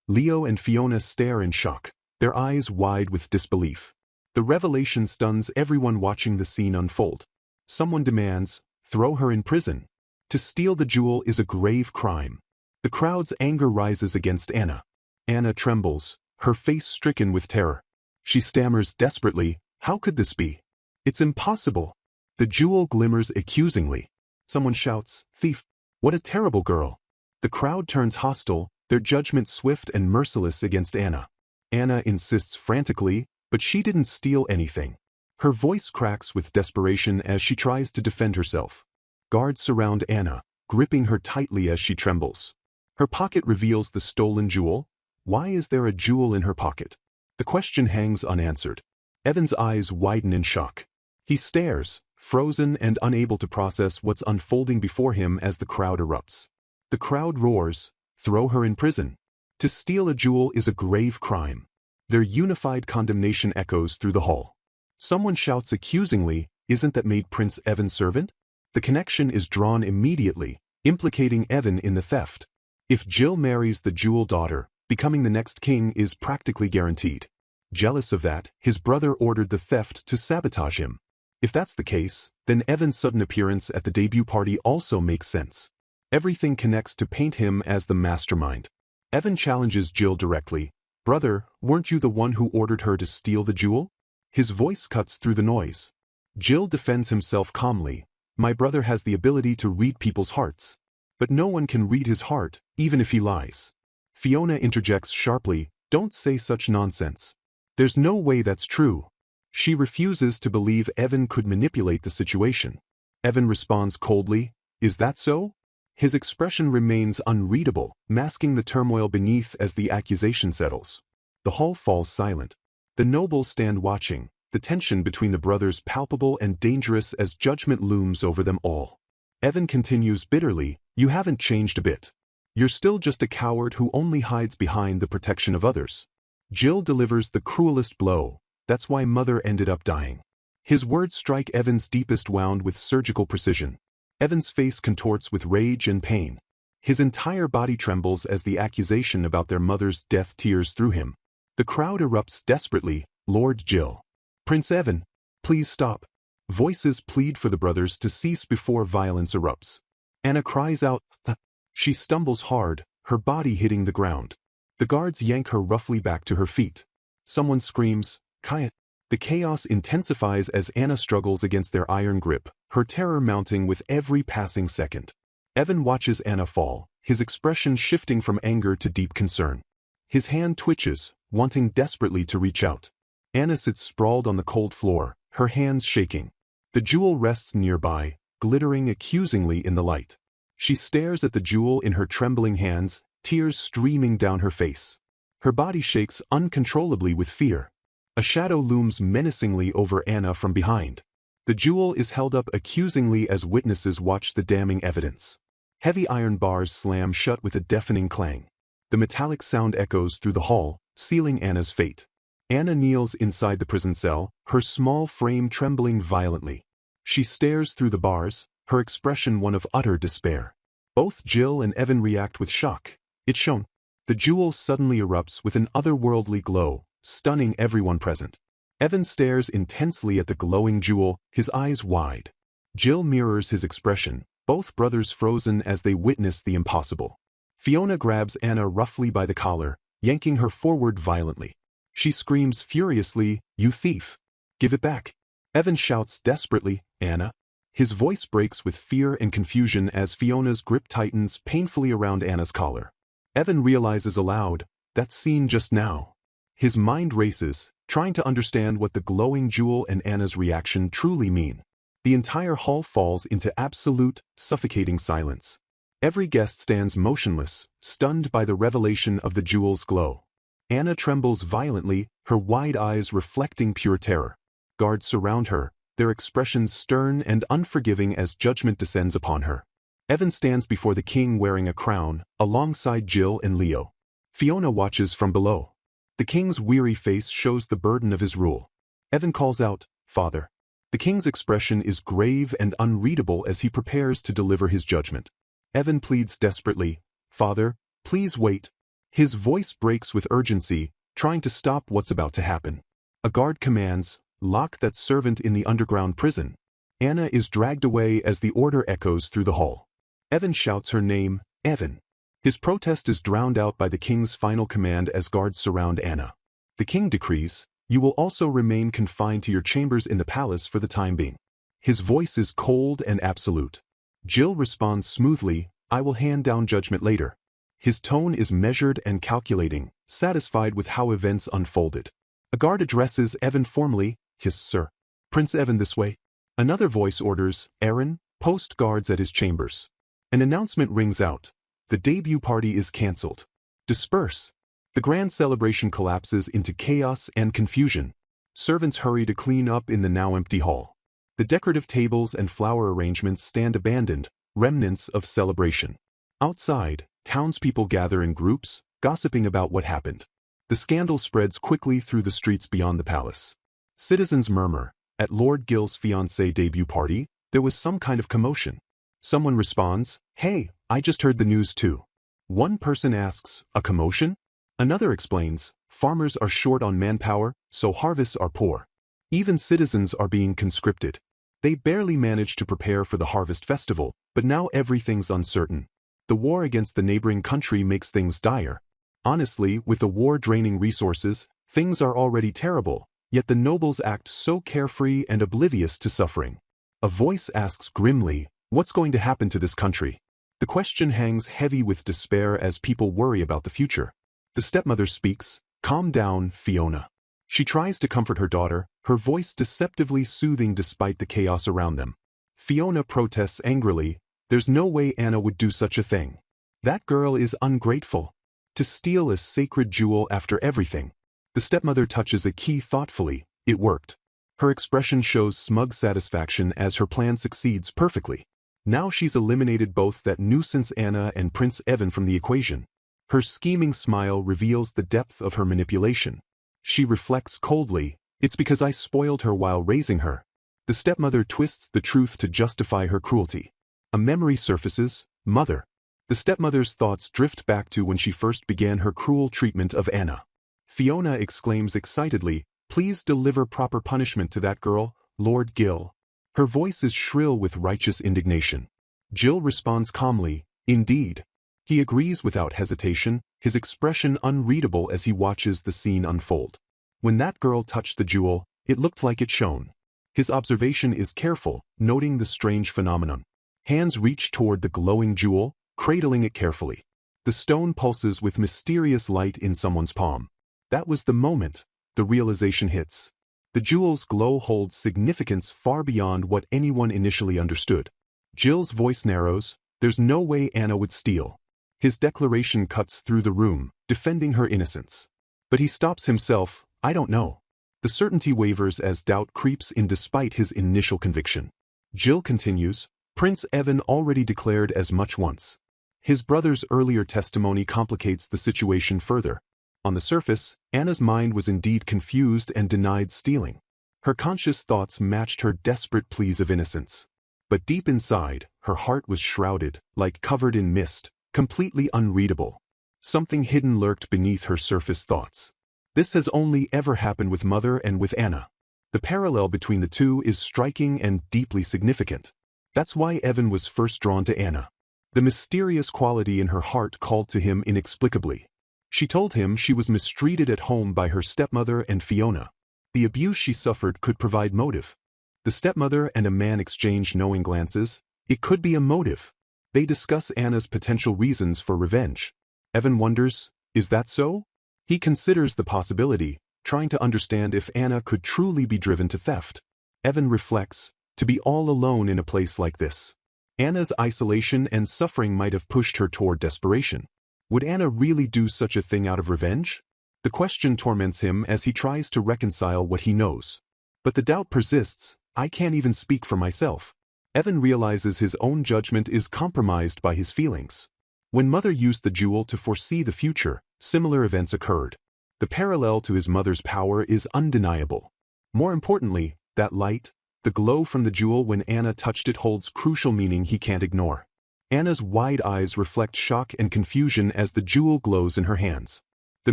Leo and Fiona stare in shock, their eyes wide with disbelief. The revelation stuns everyone watching the scene unfold. Someone demands, "Throw her in prison." To steal the jewel is a grave crime. The crowd's anger rises against Anna. Anna trembles, her face stricken with terror. She stammers desperately, "How could this be? It's impossible." The jewel glimmers accusingly. Someone shouts, "Thief! What a terrible girl!" The crowd turns hostile, their judgment swift and merciless against Anna. Anna insists frantically, but she didn't steal anything. Her voice cracks with desperation as she tries to defend herself. Guards surround Anna, gripping her tightly as she trembles. Her pocket reveals the stolen jewel. Why is there a jewel in her pocket? The question hangs unanswered. Evan's eyes widen in shock. He stares, frozen and unable to process what's unfolding before him as the crowd erupts. The crowd roars, "Throw her in prison." To steal a jewel is a grave crime. Their unified condemnation echoes through the hall. Someone shouts accusingly, "Isn't that Maid Prince Evan's servant?" The connection is drawn immediately, implicating Evan in the theft. If Jill marries the jewel daughter, becoming the next king is practically guaranteed. Jealous of that, his brother ordered the theft to sabotage him. If that's the case, then Evan's sudden appearance at the debut party also makes sense. Everything connects to paint him as the mastermind. Evan challenges Jill directly. "Brother, weren't you the one who ordered her to steal the jewel?" His voice cuts through the noise. Jill defends himself calmly. "My brother has the ability to read people's hearts. But no one can read his heart, even if he lies." Fiona interjects sharply, "Don't say such nonsense. There's no way that's true." She refuses to believe Evan could manipulate the situation. Evan responds coldly, "Is that so?" His expression remains unreadable, masking the turmoil beneath as the accusation settles. The hall falls silent. The nobles stand watching, the tension between the brothers palpable and dangerous as judgment looms over them all. Evan continues bitterly, "You haven't changed a bit. You're still just a coward who only hides behind the protection of others." Jill delivers the cruelest blow. "That's why Mother ended up dying." His words strike Evan's deepest wound with surgical precision. Evan's face contorts with rage and pain. His entire body trembles as the accusation about their mother's death tears through him. The crowd erupts desperately. "Lord Jill. Prince Evan. Please stop." Voices plead for the brothers to cease before violence erupts. Anna cries out, "Th." She stumbles hard, her body hitting the ground. The guards yank her roughly back to her feet. Someone screams, "Kaya." The chaos intensifies as Anna struggles against their iron grip, her terror mounting with every passing second. Evan watches Anna fall, his expression shifting from anger to deep concern. His hand twitches, wanting desperately to reach out. Anna sits sprawled on the cold floor, her hands shaking. The jewel rests nearby, glittering accusingly in the light. She stares at the jewel in her trembling hands, tears streaming down her face. Her body shakes uncontrollably with fear. A shadow looms menacingly over Anna from behind. The jewel is held up accusingly as witnesses watch the damning evidence. Heavy iron bars slam shut with a deafening clang. The metallic sound echoes through the hall, sealing Anna's fate. Anna kneels inside the prison cell, her small frame trembling violently. She stares through the bars, her expression one of utter despair. Both Jill and Evan react with shock. It's shown. The jewel suddenly erupts with an otherworldly glow, stunning everyone present. Evan stares intensely at the glowing jewel, his eyes wide. Jill mirrors his expression, both brothers frozen as they witness the impossible. Fiona grabs Anna roughly by the collar, yanking her forward violently. She screams furiously, "You thief! Give it back!" Evan shouts desperately, "Anna!" His voice breaks with fear and confusion as Fiona's grip tightens painfully around Anna's collar. Evan realizes aloud, that scene just now. His mind races, trying to understand what the glowing jewel and Anna's reaction truly mean. The entire hall falls into absolute, suffocating silence. Every guest stands motionless, stunned by the revelation of the jewel's glow. Anna trembles violently, her wide eyes reflecting pure terror. Guards surround her, their expressions stern and unforgiving as judgment descends upon her. Evan stands before the king wearing a crown, alongside Jill and Leo. Fiona watches from below. The king's weary face shows the burden of his rule. Evan calls out, "Father." The king's expression is grave and unreadable as he prepares to deliver his judgment. Evan pleads desperately, "Father, please wait." His voice breaks with urgency, trying to stop what's about to happen. A guard commands, "Lock that servant in the underground prison." Anna is dragged away as the order echoes through the hall. Evan shouts her name, "Evan." His protest is drowned out by the king's final command as guards surround Anna. The king decrees, "You will also remain confined to your chambers in the palace for the time being." His voice is cold and absolute. Jill responds smoothly, "I will hand down judgment later." His tone is measured and calculating, satisfied with how events unfolded. A guard addresses Evan formally, "Yes, sir. Prince Evan this way." Another voice orders, "Aaron, post guards at his chambers." An announcement rings out. The debut party is cancelled. Disperse. The grand celebration collapses into chaos and confusion. Servants hurry to clean up in the now empty hall. The decorative tables and flower arrangements stand abandoned, remnants of celebration. Outside, townspeople gather in groups, gossiping about what happened. The scandal spreads quickly through the streets beyond the palace. Citizens murmur, "At Lord Gil's fiancée debut party, there was some kind of commotion." Someone responds, "Hey, I just heard the news too." One person asks, "A commotion?" Another explains, "Farmers are short on manpower, so harvests are poor. Even citizens are being conscripted." They barely managed to prepare for the harvest festival, but now everything's uncertain. The war against the neighboring country makes things dire. Honestly, with the war draining resources, things are already terrible, yet the nobles act so carefree and oblivious to suffering. A voice asks grimly, what's going to happen to this country? The question hangs heavy with despair as people worry about the future. The stepmother speaks, calm down, Fiona. She tries to comfort her daughter, her voice deceptively soothing despite the chaos around them. Fiona protests angrily, there's no way Anna would do such a thing. That girl is ungrateful. To steal a sacred jewel after everything. The stepmother touches a key thoughtfully, it worked. Her expression shows smug satisfaction as her plan succeeds perfectly. Now she's eliminated both that nuisance Anna and Prince Evan from the equation. Her scheming smile reveals the depth of her manipulation. She reflects coldly, it's because I spoiled her while raising her. The stepmother twists the truth to justify her cruelty. A memory surfaces, mother. The stepmother's thoughts drift back to when she first began her cruel treatment of Anna. Fiona exclaims excitedly, please deliver proper punishment to that girl, Lord Gill. Her voice is shrill with righteous indignation. Jill responds calmly, indeed. He agrees without hesitation, his expression unreadable as he watches the scene unfold. When that girl touched the jewel, it looked like it shone. His observation is careful, noting the strange phenomenon. Hands reach toward the glowing jewel, cradling it carefully. The stone pulses with mysterious light in someone's palm. That was the moment the realization hits. The jewel's glow holds significance far beyond what anyone initially understood. Jill's voice narrows, there's no way Anna would steal. His declaration cuts through the room, defending her innocence. But he stops himself, I don't know. The certainty wavers as doubt creeps in despite his initial conviction. Jill continues, Prince Evan already declared as much once. His brother's earlier testimony complicates the situation further. On the surface, Anna's mind was indeed confused and denied stealing. Her conscious thoughts matched her desperate pleas of innocence. But deep inside, her heart was shrouded, like covered in mist, completely unreadable. Something hidden lurked beneath her surface thoughts. This has only ever happened with Mother and with Anna. The parallel between the two is striking and deeply significant. That's why Evan was first drawn to Anna. The mysterious quality in her heart called to him inexplicably. She told him she was mistreated at home by her stepmother and Fiona. The abuse she suffered could provide motive. The stepmother and a man exchange knowing glances. It could be a motive. They discuss Anna's potential reasons for revenge. Evan wonders, is that so? He considers the possibility, trying to understand if Anna could truly be driven to theft. Evan reflects, to be all alone in a place like this. Anna's isolation and suffering might have pushed her toward desperation. Would Anna really do such a thing out of revenge? The question torments him as he tries to reconcile what he knows. But the doubt persists, I can't even speak for myself. Evan realizes his own judgment is compromised by his feelings. When Mother used the jewel to foresee the future, similar events occurred. The parallel to his mother's power is undeniable. More importantly, that light, the glow from the jewel when Anna touched it holds crucial meaning he can't ignore. Anna's wide eyes reflect shock and confusion as the jewel glows in her hands. The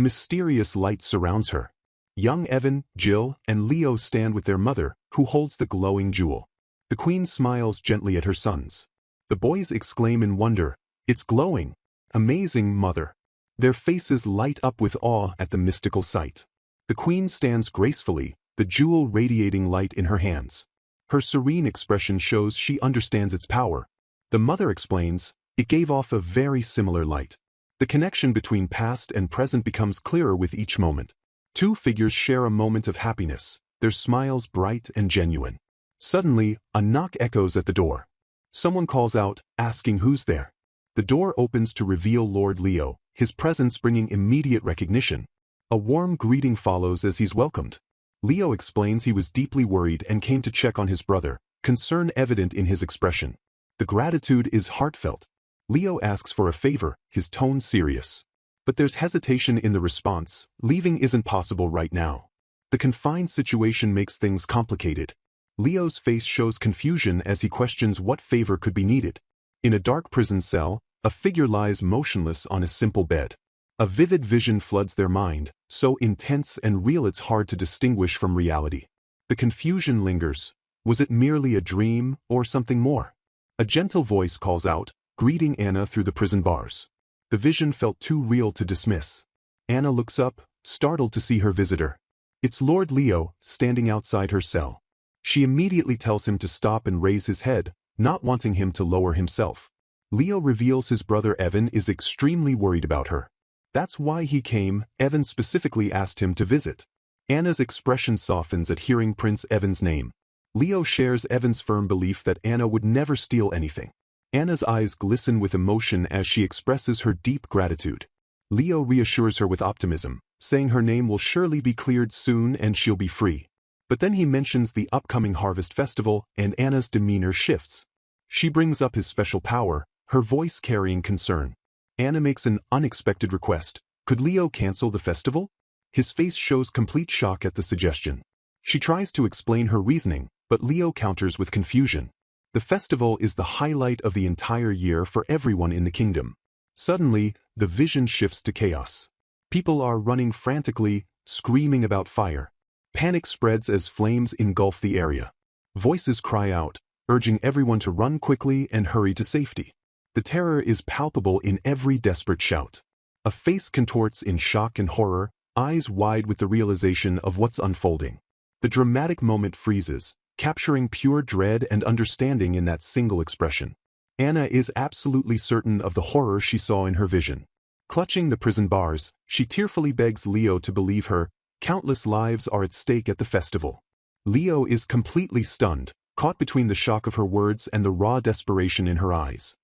mysterious light surrounds her. Young Evan, Jill, and Leo stand with their mother, who holds the glowing jewel. The queen smiles gently at her sons. The boys exclaim in wonder, it's glowing. Amazing, mother. Their faces light up with awe at the mystical sight. The queen stands gracefully, the jewel radiating light in her hands. Her serene expression shows she understands its power. The mother explains, it gave off a very similar light. The connection between past and present becomes clearer with each moment. Two figures share a moment of happiness, their smiles bright and genuine. Suddenly, a knock echoes at the door. Someone calls out, asking who's there. The door opens to reveal Lord Leo, his presence bringing immediate recognition. A warm greeting follows as he's welcomed. Leo explains he was deeply worried and came to check on his brother, concern evident in his expression. The gratitude is heartfelt. Leo asks for a favor, his tone serious. But there's hesitation in the response, leaving isn't possible right now. The confined situation makes things complicated. Leo's face shows confusion as he questions what favor could be needed. In a dark prison cell, a figure lies motionless on a simple bed. A vivid vision floods their mind, so intense and real it's hard to distinguish from reality. The confusion lingers, Was it merely a dream, or something more? A gentle voice calls out, greeting Anna through the prison bars. The vision felt too real to dismiss. Anna looks up, startled to see her visitor. It's Lord Leo, standing outside her cell. She immediately tells him to stop and raise his head, not wanting him to lower himself. Leo reveals his brother Evan is extremely worried about her. That's why he came. Evan specifically asked him to visit. Anna's expression softens at hearing Prince Evan's name. Leo shares Evan's firm belief that Anna would never steal anything. Anna's eyes glisten with emotion as she expresses her deep gratitude. Leo reassures her with optimism, saying her name will surely be cleared soon and she'll be free. But then he mentions the upcoming harvest festival and Anna's demeanor shifts. She brings up his special power, her voice carrying concern. Anna makes an unexpected request. Could Leo cancel the festival? His face shows complete shock at the suggestion. She tries to explain her reasoning, but Leo counters with confusion. The festival is the highlight of the entire year for everyone in the kingdom. Suddenly, the vision shifts to chaos. People are running frantically, screaming about fire. Panic spreads as flames engulf the area. Voices cry out, urging everyone to run quickly and hurry to safety. The terror is palpable in every desperate shout. A face contorts in shock and horror, eyes wide with the realization of what's unfolding. The dramatic moment freezes, capturing pure dread and understanding in that single expression. Anna is absolutely certain of the horror she saw in her vision. Clutching the prison bars, she tearfully begs Leo to believe her. Countless lives are at stake at the festival. Leo is completely stunned, caught between the shock of her words and the raw desperation in her eyes.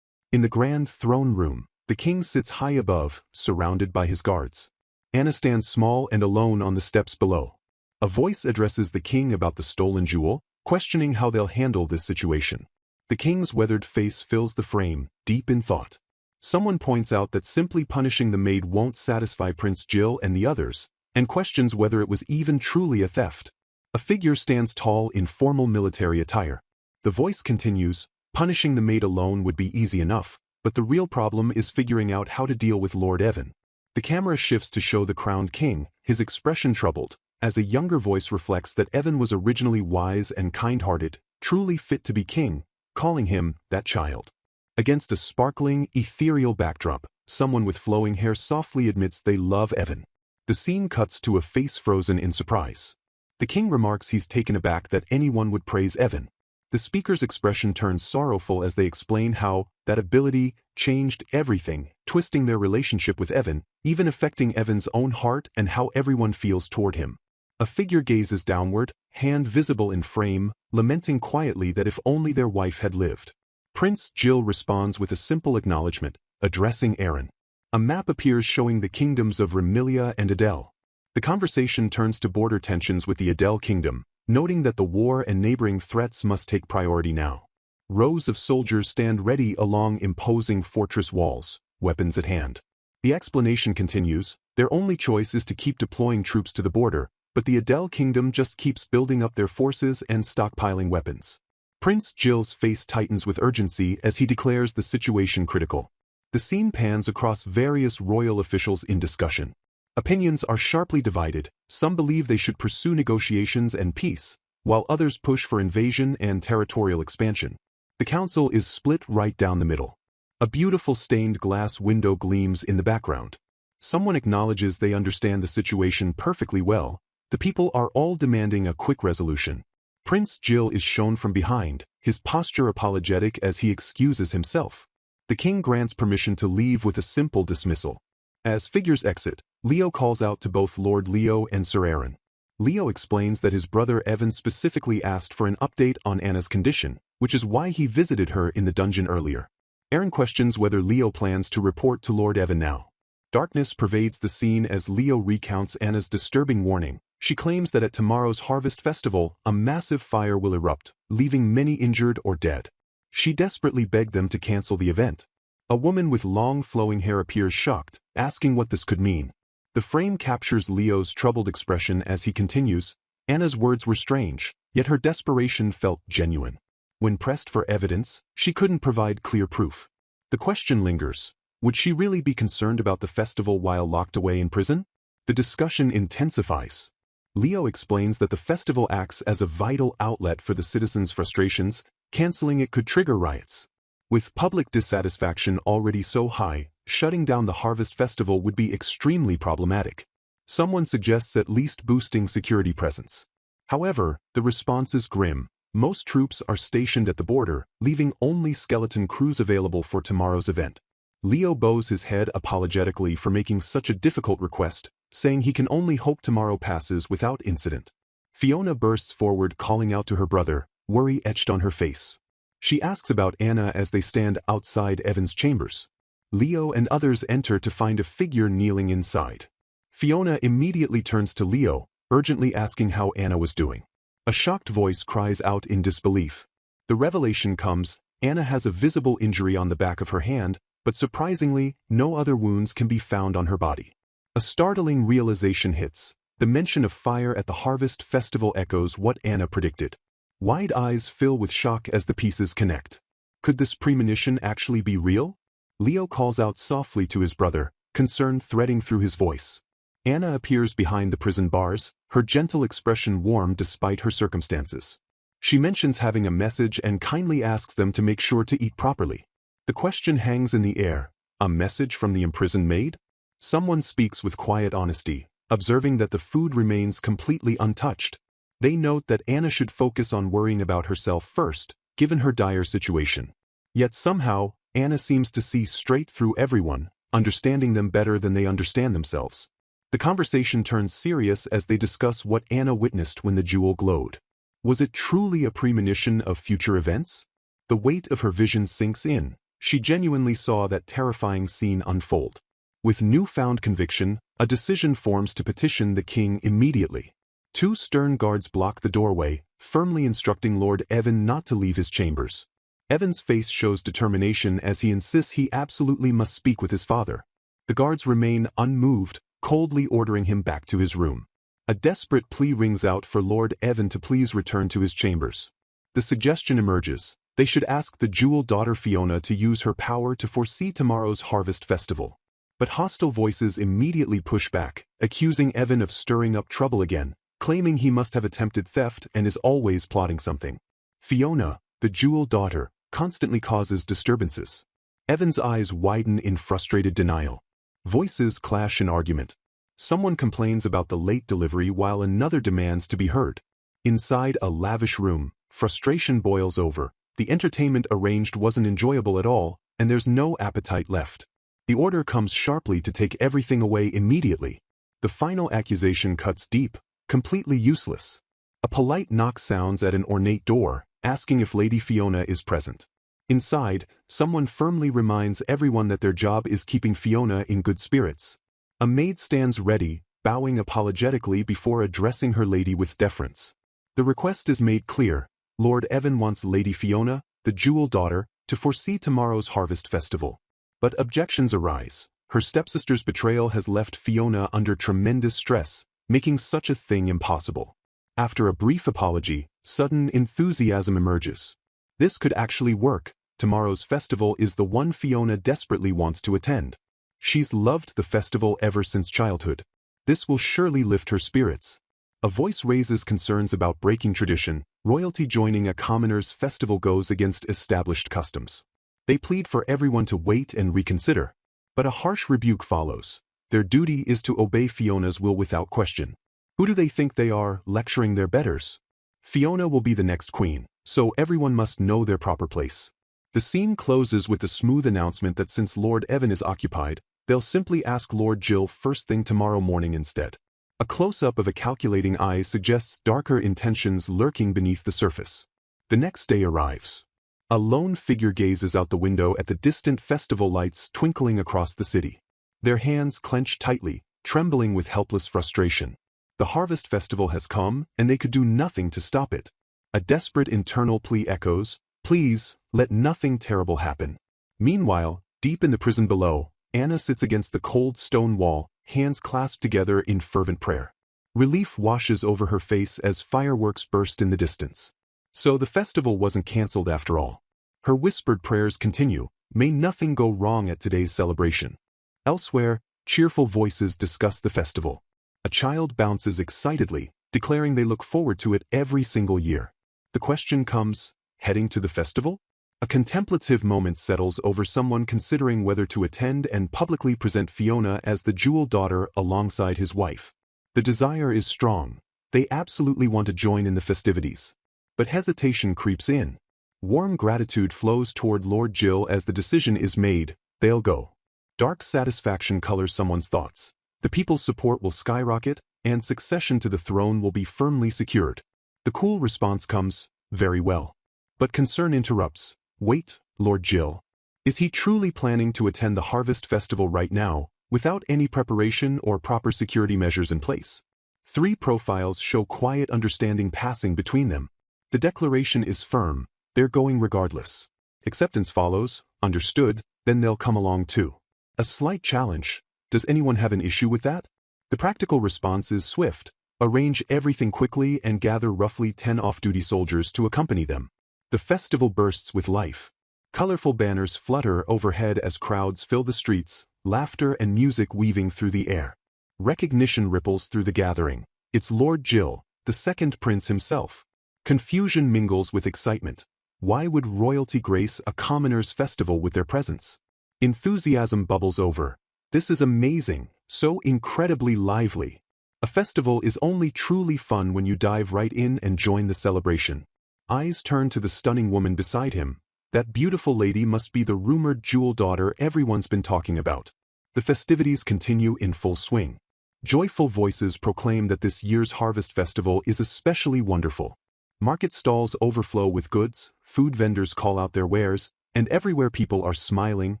In the grand throne room, the king sits high above, surrounded by his guards. Anna stands small and alone on the steps below. A voice addresses the king about the stolen jewel, questioning how they'll handle this situation. The king's weathered face fills the frame, deep in thought. Someone points out that simply punishing the maid won't satisfy Prince Jill and the others, and questions whether it was even truly a theft. A figure stands tall in formal military attire. The voice continues, punishing the maid alone would be easy enough, but the real problem is figuring out how to deal with Lord Evan. The camera shifts to show the crowned king, his expression troubled, as a younger voice reflects that Evan was originally wise and kind-hearted, truly fit to be king, calling him that child. Against a sparkling, ethereal backdrop, someone with flowing hair softly admits they love Evan. The scene cuts to a face frozen in surprise. The king remarks he's taken aback that anyone would praise Evan. The speaker's expression turns sorrowful as they explain how that ability changed everything, twisting their relationship with Evan, even affecting Evan's own heart and how everyone feels toward him. A figure gazes downward, hand visible in frame, lamenting quietly that if only their wife had lived. Prince Jill responds with a simple acknowledgement, addressing Aaron. A map appears showing the kingdoms of Remilia and Adel. The conversation turns to border tensions with the Adel kingdom, noting that the war and neighboring threats must take priority now. Rows of soldiers stand ready along imposing fortress walls, weapons at hand. The explanation continues, their only choice is to keep deploying troops to the border, but the Adel kingdom just keeps building up their forces and stockpiling weapons. Prince Jill's face tightens with urgency as he declares the situation critical. The scene pans across various royal officials in discussion. Opinions are sharply divided. Some believe they should pursue negotiations and peace, while others push for invasion and territorial expansion. The council is split right down the middle. A beautiful stained glass window gleams in the background. Someone acknowledges they understand the situation perfectly well. The people are all demanding a quick resolution. Prince Jill is shown from behind, his posture apologetic as he excuses himself. The king grants permission to leave with a simple dismissal. As figures exit, Leo calls out to both Lord Leo and Sir Aaron. Leo explains that his brother Evan specifically asked for an update on Anna's condition, which is why he visited her in the dungeon earlier. Aaron questions whether Leo plans to report to Lord Evan now. Darkness pervades the scene as Leo recounts Anna's disturbing warning. She claims that at tomorrow's harvest festival, a massive fire will erupt, leaving many injured or dead. She desperately begged them to cancel the event. A woman with long flowing hair appears shocked, asking what this could mean. The frame captures Leo's troubled expression as he continues, Anna's words were strange, yet her desperation felt genuine. When pressed for evidence, she couldn't provide clear proof. The question lingers, would she really be concerned about the festival while locked away in prison? The discussion intensifies. Leo explains that the festival acts as a vital outlet for the citizens' frustrations. Canceling it could trigger riots. With public dissatisfaction already so high, shutting down the harvest festival would be extremely problematic. Someone suggests at least boosting security presence. However, the response is grim. Most troops are stationed at the border, leaving only skeleton crews available for tomorrow's event. Leo bows his head apologetically for making such a difficult request, saying he can only hope tomorrow passes without incident. Fiona bursts forward, calling out to her brother, worry etched on her face. She asks about Anna as they stand outside Evan's chambers. Leo and others enter to find a figure kneeling inside. Fiona immediately turns to Leo, urgently asking how Anna was doing. A shocked voice cries out in disbelief. The revelation comes: Anna has a visible injury on the back of her hand, but surprisingly, no other wounds can be found on her body. A startling realization hits. The mention of fire at the harvest festival echoes what Anna predicted. Wide eyes fill with shock as the pieces connect. Could this premonition actually be real? Leo calls out softly to his brother, concern threading through his voice. Anna appears behind the prison bars, her gentle expression warm despite her circumstances. She mentions having a message and kindly asks them to make sure to eat properly. The question hangs in the air: a message from the imprisoned maid? Someone speaks with quiet honesty, observing that the food remains completely untouched. They note that Anna should focus on worrying about herself first, given her dire situation. Yet somehow, Anna seems to see straight through everyone, understanding them better than they understand themselves. The conversation turns serious as they discuss what Anna witnessed when the jewel glowed. Was it truly a premonition of future events? The weight of her vision sinks in. She genuinely saw that terrifying scene unfold. With newfound conviction, a decision forms to petition the king immediately. 2 stern guards block the doorway, firmly instructing Lord Evan not to leave his chambers. Evan's face shows determination as he insists he absolutely must speak with his father. The guards remain unmoved, coldly ordering him back to his room. A desperate plea rings out for Lord Evan to please return to his chambers. The suggestion emerges: they should ask the jewel daughter Fiona to use her power to foresee tomorrow's harvest festival. But hostile voices immediately push back, accusing Evan of stirring up trouble again, claiming he must have attempted theft and is always plotting something. Fiona, the jewel daughter, constantly causes disturbances. Evan's eyes widen in frustrated denial. Voices clash in argument. Someone complains about the late delivery while another demands to be heard. Inside a lavish room, frustration boils over. The entertainment arranged wasn't enjoyable at all, and there's no appetite left. The order comes sharply to take everything away immediately. The final accusation cuts deep, completely useless. A polite knock sounds at an ornate door, asking if Lady Fiona is present. Inside, someone firmly reminds everyone that their job is keeping Fiona in good spirits. A maid stands ready, bowing apologetically before addressing her lady with deference. The request is made clear: Lord Evan wants Lady Fiona, the jewel daughter, to foresee tomorrow's harvest festival. But objections arise. Her stepsister's betrayal has left Fiona under tremendous stress, making such a thing impossible. After a brief apology, sudden enthusiasm emerges. This could actually work. Tomorrow's festival is the one Fiona desperately wants to attend. She's loved the festival ever since childhood. This will surely lift her spirits. A voice raises concerns about breaking tradition. Royalty joining a commoner's festival goes against established customs. They plead for everyone to wait and reconsider. But a harsh rebuke follows. Their duty is to obey Fiona's will without question. Who do they think they are, lecturing their betters? Fiona will be the next queen, so everyone must know their proper place. The scene closes with the smooth announcement that since Lord Evan is occupied, they'll simply ask Lord Jill first thing tomorrow morning instead. A close-up of a calculating eye suggests darker intentions lurking beneath the surface. The next day arrives. A lone figure gazes out the window at the distant festival lights twinkling across the city. Their hands clench tightly, trembling with helpless frustration. The harvest festival has come, and they could do nothing to stop it. A desperate internal plea echoes: please, let nothing terrible happen. Meanwhile, deep in the prison below, Anna sits against the cold stone wall, hands clasped together in fervent prayer. Relief washes over her face as fireworks burst in the distance. So the festival wasn't cancelled after all. Her whispered prayers continue: may nothing go wrong at today's celebration. Elsewhere, cheerful voices discuss the festival. A child bounces excitedly, declaring they look forward to it every single year. The question comes, heading to the festival? A contemplative moment settles over someone considering whether to attend and publicly present Fiona as the jewel daughter alongside his wife. The desire is strong. They absolutely want to join in the festivities. But hesitation creeps in. Warm gratitude flows toward Lord Jill as the decision is made. They'll go. Dark satisfaction colors someone's thoughts. The people's support will skyrocket, and succession to the throne will be firmly secured. The cool response comes, very well. But concern interrupts. Wait, Lord Jill. Is he truly planning to attend the Harvest Festival right now, without any preparation or proper security measures in place? 3 profiles show quiet understanding passing between them. The declaration is firm, they're going regardless. Acceptance follows, understood, then they'll come along too. A slight challenge. Does anyone have an issue with that? The practical response is swift. Arrange everything quickly and gather roughly 10 off-duty soldiers to accompany them. The festival bursts with life. Colorful banners flutter overhead as crowds fill the streets, laughter and music weaving through the air. Recognition ripples through the gathering. It's Lord Jill, the second prince himself. Confusion mingles with excitement. Why would royalty grace a commoner's festival with their presence? Enthusiasm bubbles over. This is amazing, so incredibly lively. A festival is only truly fun when you dive right in and join the celebration. Eyes turn to the stunning woman beside him. That beautiful lady must be the rumored jewel daughter everyone's been talking about. The festivities continue in full swing. Joyful voices proclaim that this year's Harvest Festival is especially wonderful. Market stalls overflow with goods, food vendors call out their wares, and everywhere people are smiling,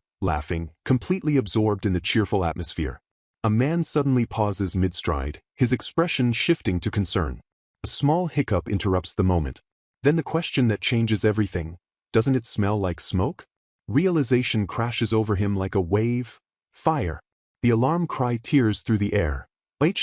laughing, completely absorbed in the cheerful atmosphere. A man suddenly pauses mid-stride, his expression shifting to concern. A small hiccup interrupts the moment. Then the question that changes everything, doesn't it smell like smoke? Realization crashes over him like a wave. Fire. The alarm cry tears through the air.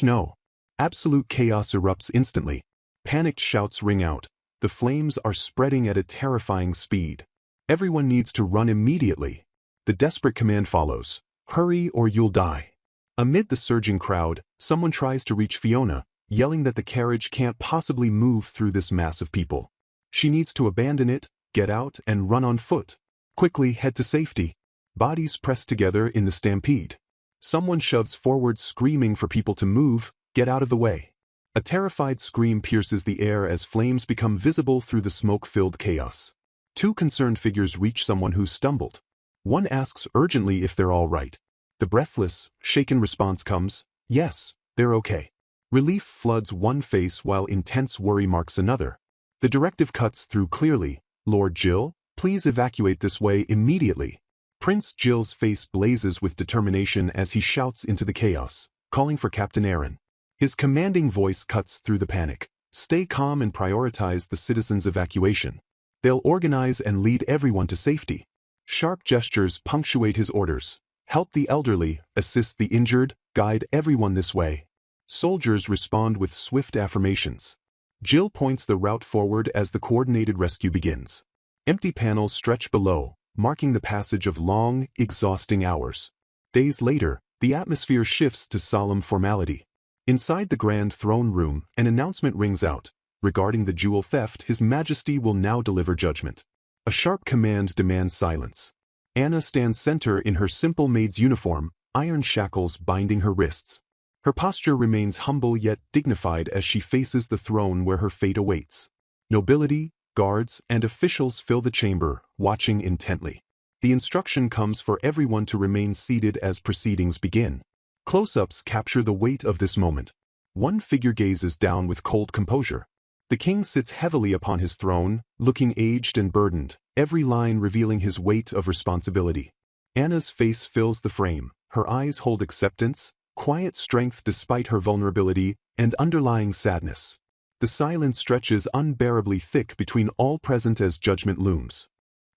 No. Absolute chaos erupts instantly. Panicked shouts ring out. The flames are spreading at a terrifying speed. Everyone needs to run immediately. The desperate command follows. Hurry or you'll die. Amid the surging crowd, someone tries to reach Fiona, yelling that the carriage can't possibly move through this mass of people. She needs to abandon it, get out, and run on foot. Quickly head to safety. Bodies press together in the stampede. Someone shoves forward screaming for people to move, get out of the way. A terrified scream pierces the air as flames become visible through the smoke-filled chaos. 2 concerned figures reach someone who stumbled. One asks urgently if they're all right. The breathless, shaken response comes, yes, they're okay. Relief floods one face while intense worry marks another. The directive cuts through clearly. Lord Jill, please evacuate this way immediately. Prince Jill's face blazes with determination as he shouts into the chaos, calling for Captain Aaron. His commanding voice cuts through the panic. Stay calm and prioritize the citizens' evacuation. They'll organize and lead everyone to safety. Sharp gestures punctuate his orders. Help the elderly, assist the injured, guide everyone this way. Soldiers respond with swift affirmations. Jill points the route forward as the coordinated rescue begins. Empty panels stretch below, marking the passage of long, exhausting hours. Days later, the atmosphere shifts to solemn formality. Inside the grand throne room, an announcement rings out. Regarding the jewel theft, His Majesty will now deliver judgment. A sharp command demands silence. Anna stands center in her simple maid's uniform, iron shackles binding her wrists. Her posture remains humble yet dignified as she faces the throne where her fate awaits. Nobility, guards, and officials fill the chamber, watching intently. The instruction comes for everyone to remain seated as proceedings begin. Close-ups capture the weight of this moment. One figure gazes down with cold composure. The king sits heavily upon his throne, looking aged and burdened, every line revealing his weight of responsibility. Anna's face fills the frame, her eyes hold acceptance, quiet strength despite her vulnerability, and underlying sadness. The silence stretches unbearably thick between all present as judgment looms.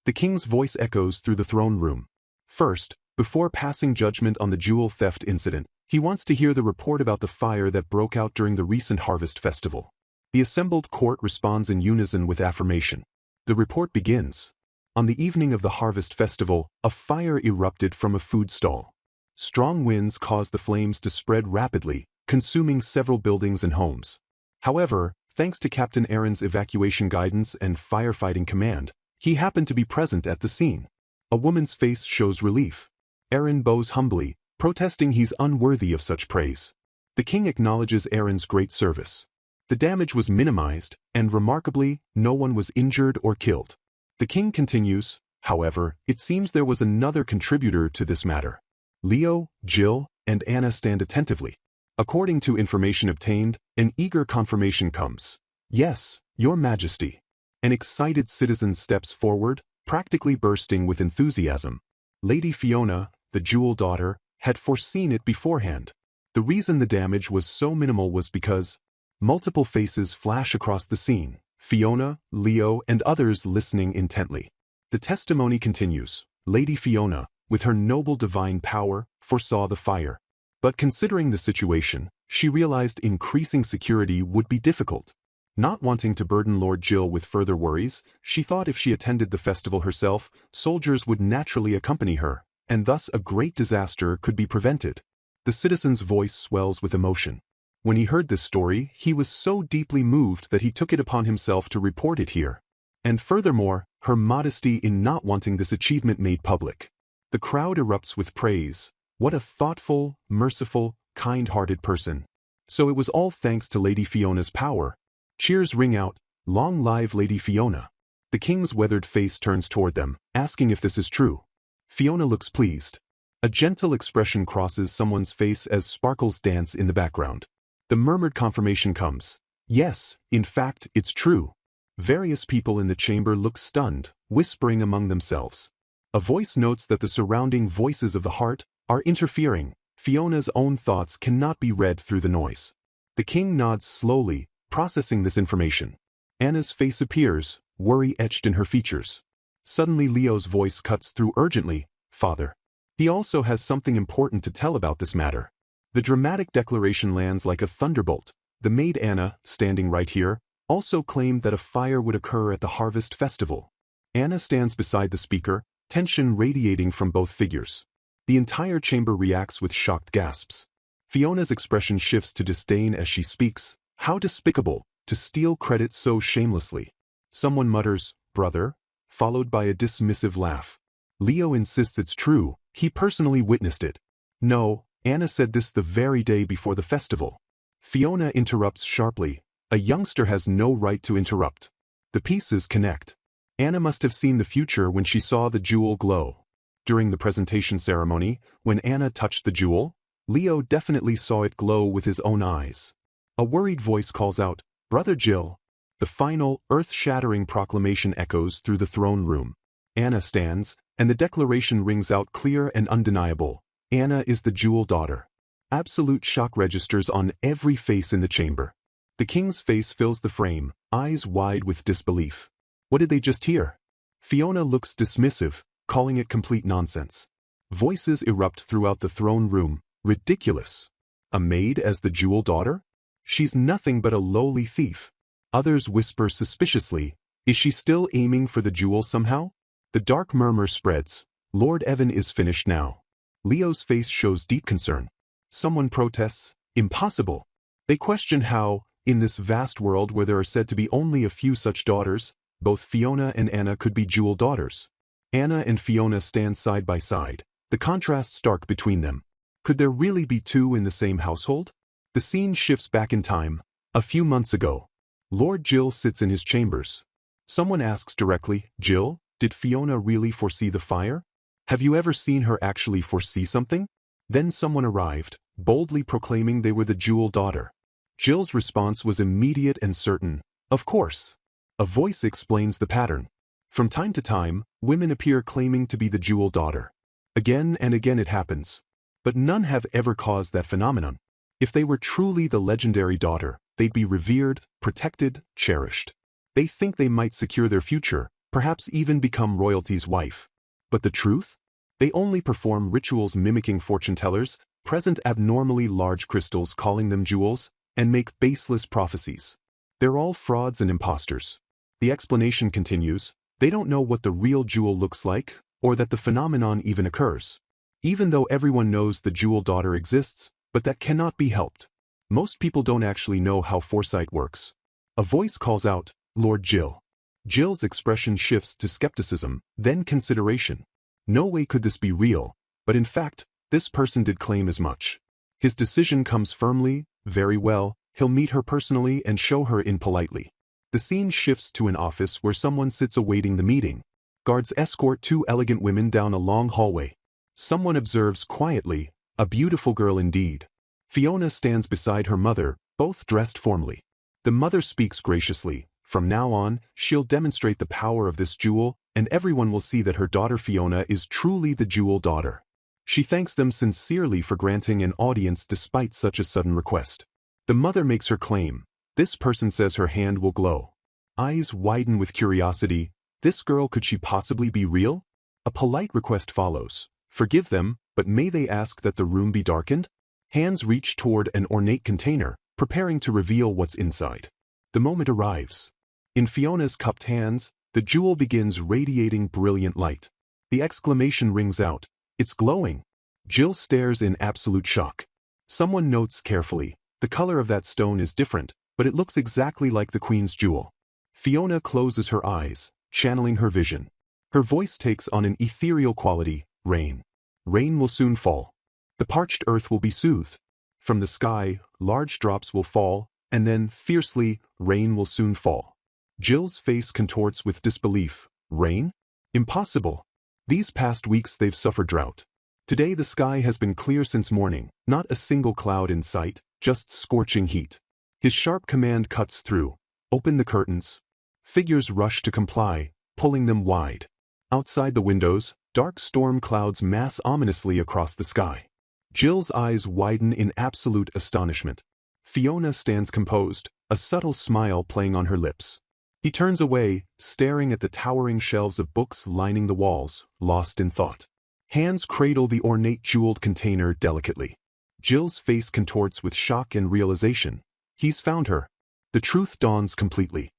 The king's voice echoes through the throne room. First, before passing judgment on the jewel theft incident, he wants to hear the report about the fire that broke out during the recent Harvest Festival. The assembled court responds in unison with affirmation. The report begins. On the evening of the Harvest Festival, a fire erupted from a food stall. Strong winds caused the flames to spread rapidly, consuming several buildings and homes. However, thanks to Captain Aaron's evacuation guidance and firefighting command, he happened to be present at the scene. A woman's face shows relief. Aaron bows humbly, protesting he's unworthy of such praise. The king acknowledges Aaron's great service. The damage was minimized, and remarkably, no one was injured or killed. The king continues, however, it seems there was another contributor to this matter. Leo, Jill, and Anna stand attentively. According to information obtained, an eager confirmation comes. Yes, Your Majesty. An excited citizen steps forward, practically bursting with enthusiasm. Lady Fiona, the jewel daughter, had foreseen it beforehand. The reason the damage was so minimal was because multiple faces flash across the scene, Fiona, Leo, and others listening intently. The testimony continues. Lady Fiona, with her noble divine power, foresaw the fire. But considering the situation, she realized increasing security would be difficult. Not wanting to burden Lord Jill with further worries, she thought if she attended the festival herself, soldiers would naturally accompany her, and thus a great disaster could be prevented. The citizen's voice swells with emotion. When he heard this story, he was so deeply moved that he took it upon himself to report it here. And furthermore, her modesty in not wanting this achievement made public. The crowd erupts with praise. What a thoughtful, merciful, kind-hearted person. So it was all thanks to Lady Fiona's power. Cheers ring out, long live Lady Fiona. The king's weathered face turns toward them, asking if this is true. Fiona looks pleased. A gentle expression crosses someone's face as sparkles dance in the background. The murmured confirmation comes. Yes, in fact, it's true. Various people in the chamber look stunned, whispering among themselves. A voice notes that the surrounding voices of the heart are interfering. Fiona's own thoughts cannot be read through the noise. The king nods slowly, processing this information. Anna's face appears, worry etched in her features. Suddenly Leo's voice cuts through urgently. Father. He also has something important to tell about this matter. The dramatic declaration lands like a thunderbolt. The maid Anna, standing right here, also claimed that a fire would occur at the harvest festival. Anna stands beside the speaker, tension radiating from both figures. The entire chamber reacts with shocked gasps. Fiona's expression shifts to disdain as she speaks. How despicable, to steal credit so shamelessly. Someone mutters, brother, followed by a dismissive laugh. Leo insists it's true, he personally witnessed it. No, Anna said this the very day before the festival. Fiona interrupts sharply. A youngster has no right to interrupt. The pieces connect. Anna must have seen the future when she saw the jewel glow. During the presentation ceremony, when Anna touched the jewel, Leo definitely saw it glow with his own eyes. A worried voice calls out, Brother Jill. The final, earth-shattering proclamation echoes through the throne room. Anna stands, and the declaration rings out clear and undeniable. Anna is the jewel daughter. Absolute shock registers on every face in the chamber. The king's face fills the frame, eyes wide with disbelief. What did they just hear? Fiona looks dismissive, calling it complete nonsense. Voices erupt throughout the throne room. Ridiculous. A maid as the jewel daughter? She's nothing but a lowly thief. Others whisper suspiciously, is she still aiming for the jewel somehow? The dark murmur spreads. Lord Evan is finished now. Leo's face shows deep concern. Someone protests, impossible. They question how, in this vast world where there are said to be only a few such daughters, both Fiona and Anna could be jewel daughters. Anna and Fiona stand side by side, the contrast stark between them. Could there really be two in the same household? The scene shifts back in time, a few months ago. Lord Jill sits in his chambers. Someone asks directly, Jill, did Fiona really foresee the fire? Have you ever seen her actually foresee something? Then someone arrived, boldly proclaiming they were the jewel daughter. Jill's response was immediate and certain, of course. A voice explains the pattern. From time to time, women appear claiming to be the jewel daughter. Again and again it happens. But none have ever caused that phenomenon. If they were truly the legendary daughter, they'd be revered, protected, cherished. They think they might secure their future, perhaps even become royalty's wife. But the truth? They only perform rituals mimicking fortune-tellers, present abnormally large crystals calling them jewels, and make baseless prophecies. They're all frauds and imposters. The explanation continues, they don't know what the real jewel looks like, or that the phenomenon even occurs. Even though everyone knows the jewel daughter exists, but that cannot be helped. Most people don't actually know how foresight works. A voice calls out, "Lord Jill." Jill's expression shifts to skepticism, then consideration. No way could this be real, but in fact, this person did claim as much. His decision comes firmly, "Very well, he'll meet her personally and show her in politely." The scene shifts to an office where someone sits awaiting the meeting. Guards escort two elegant women down a long hallway. Someone observes quietly, "A beautiful girl indeed." Fiona stands beside her mother, both dressed formally. The mother speaks graciously, "From now on, she'll demonstrate the power of this jewel, and everyone will see that her daughter Fiona is truly the jewel daughter." She thanks them sincerely for granting an audience despite such a sudden request. The mother makes her claim. This person says her hand will glow. Eyes widen with curiosity. This girl, could she possibly be real? A polite request follows. "Forgive them, but may they ask that the room be darkened?" Hands reach toward an ornate container, preparing to reveal what's inside. The moment arrives. In Fiona's cupped hands, the jewel begins radiating brilliant light. The exclamation rings out, "It's glowing!" Jill stares in absolute shock. Someone notes carefully, "The color of that stone is different, but it looks exactly like the Queen's jewel." Fiona closes her eyes, channeling her vision. Her voice takes on an ethereal quality, "Rain. Rain will soon fall. The parched earth will be soothed. From the sky, large drops will fall, and then, fiercely, rain will soon fall." Jill's face contorts with disbelief. Rain? Impossible. These past weeks they've suffered drought. Today the sky has been clear since morning, not a single cloud in sight, just scorching heat. His sharp command cuts through. "Open the curtains." Figures rush to comply, pulling them wide. Outside the windows, dark storm clouds mass ominously across the sky. Jill's eyes widen in absolute astonishment. Fiona stands composed, a subtle smile playing on her lips. He turns away, staring at the towering shelves of books lining the walls, lost in thought. Hands cradle the ornate jeweled container delicately. Jill's face contorts with shock and realization. He's found her. The truth dawns completely.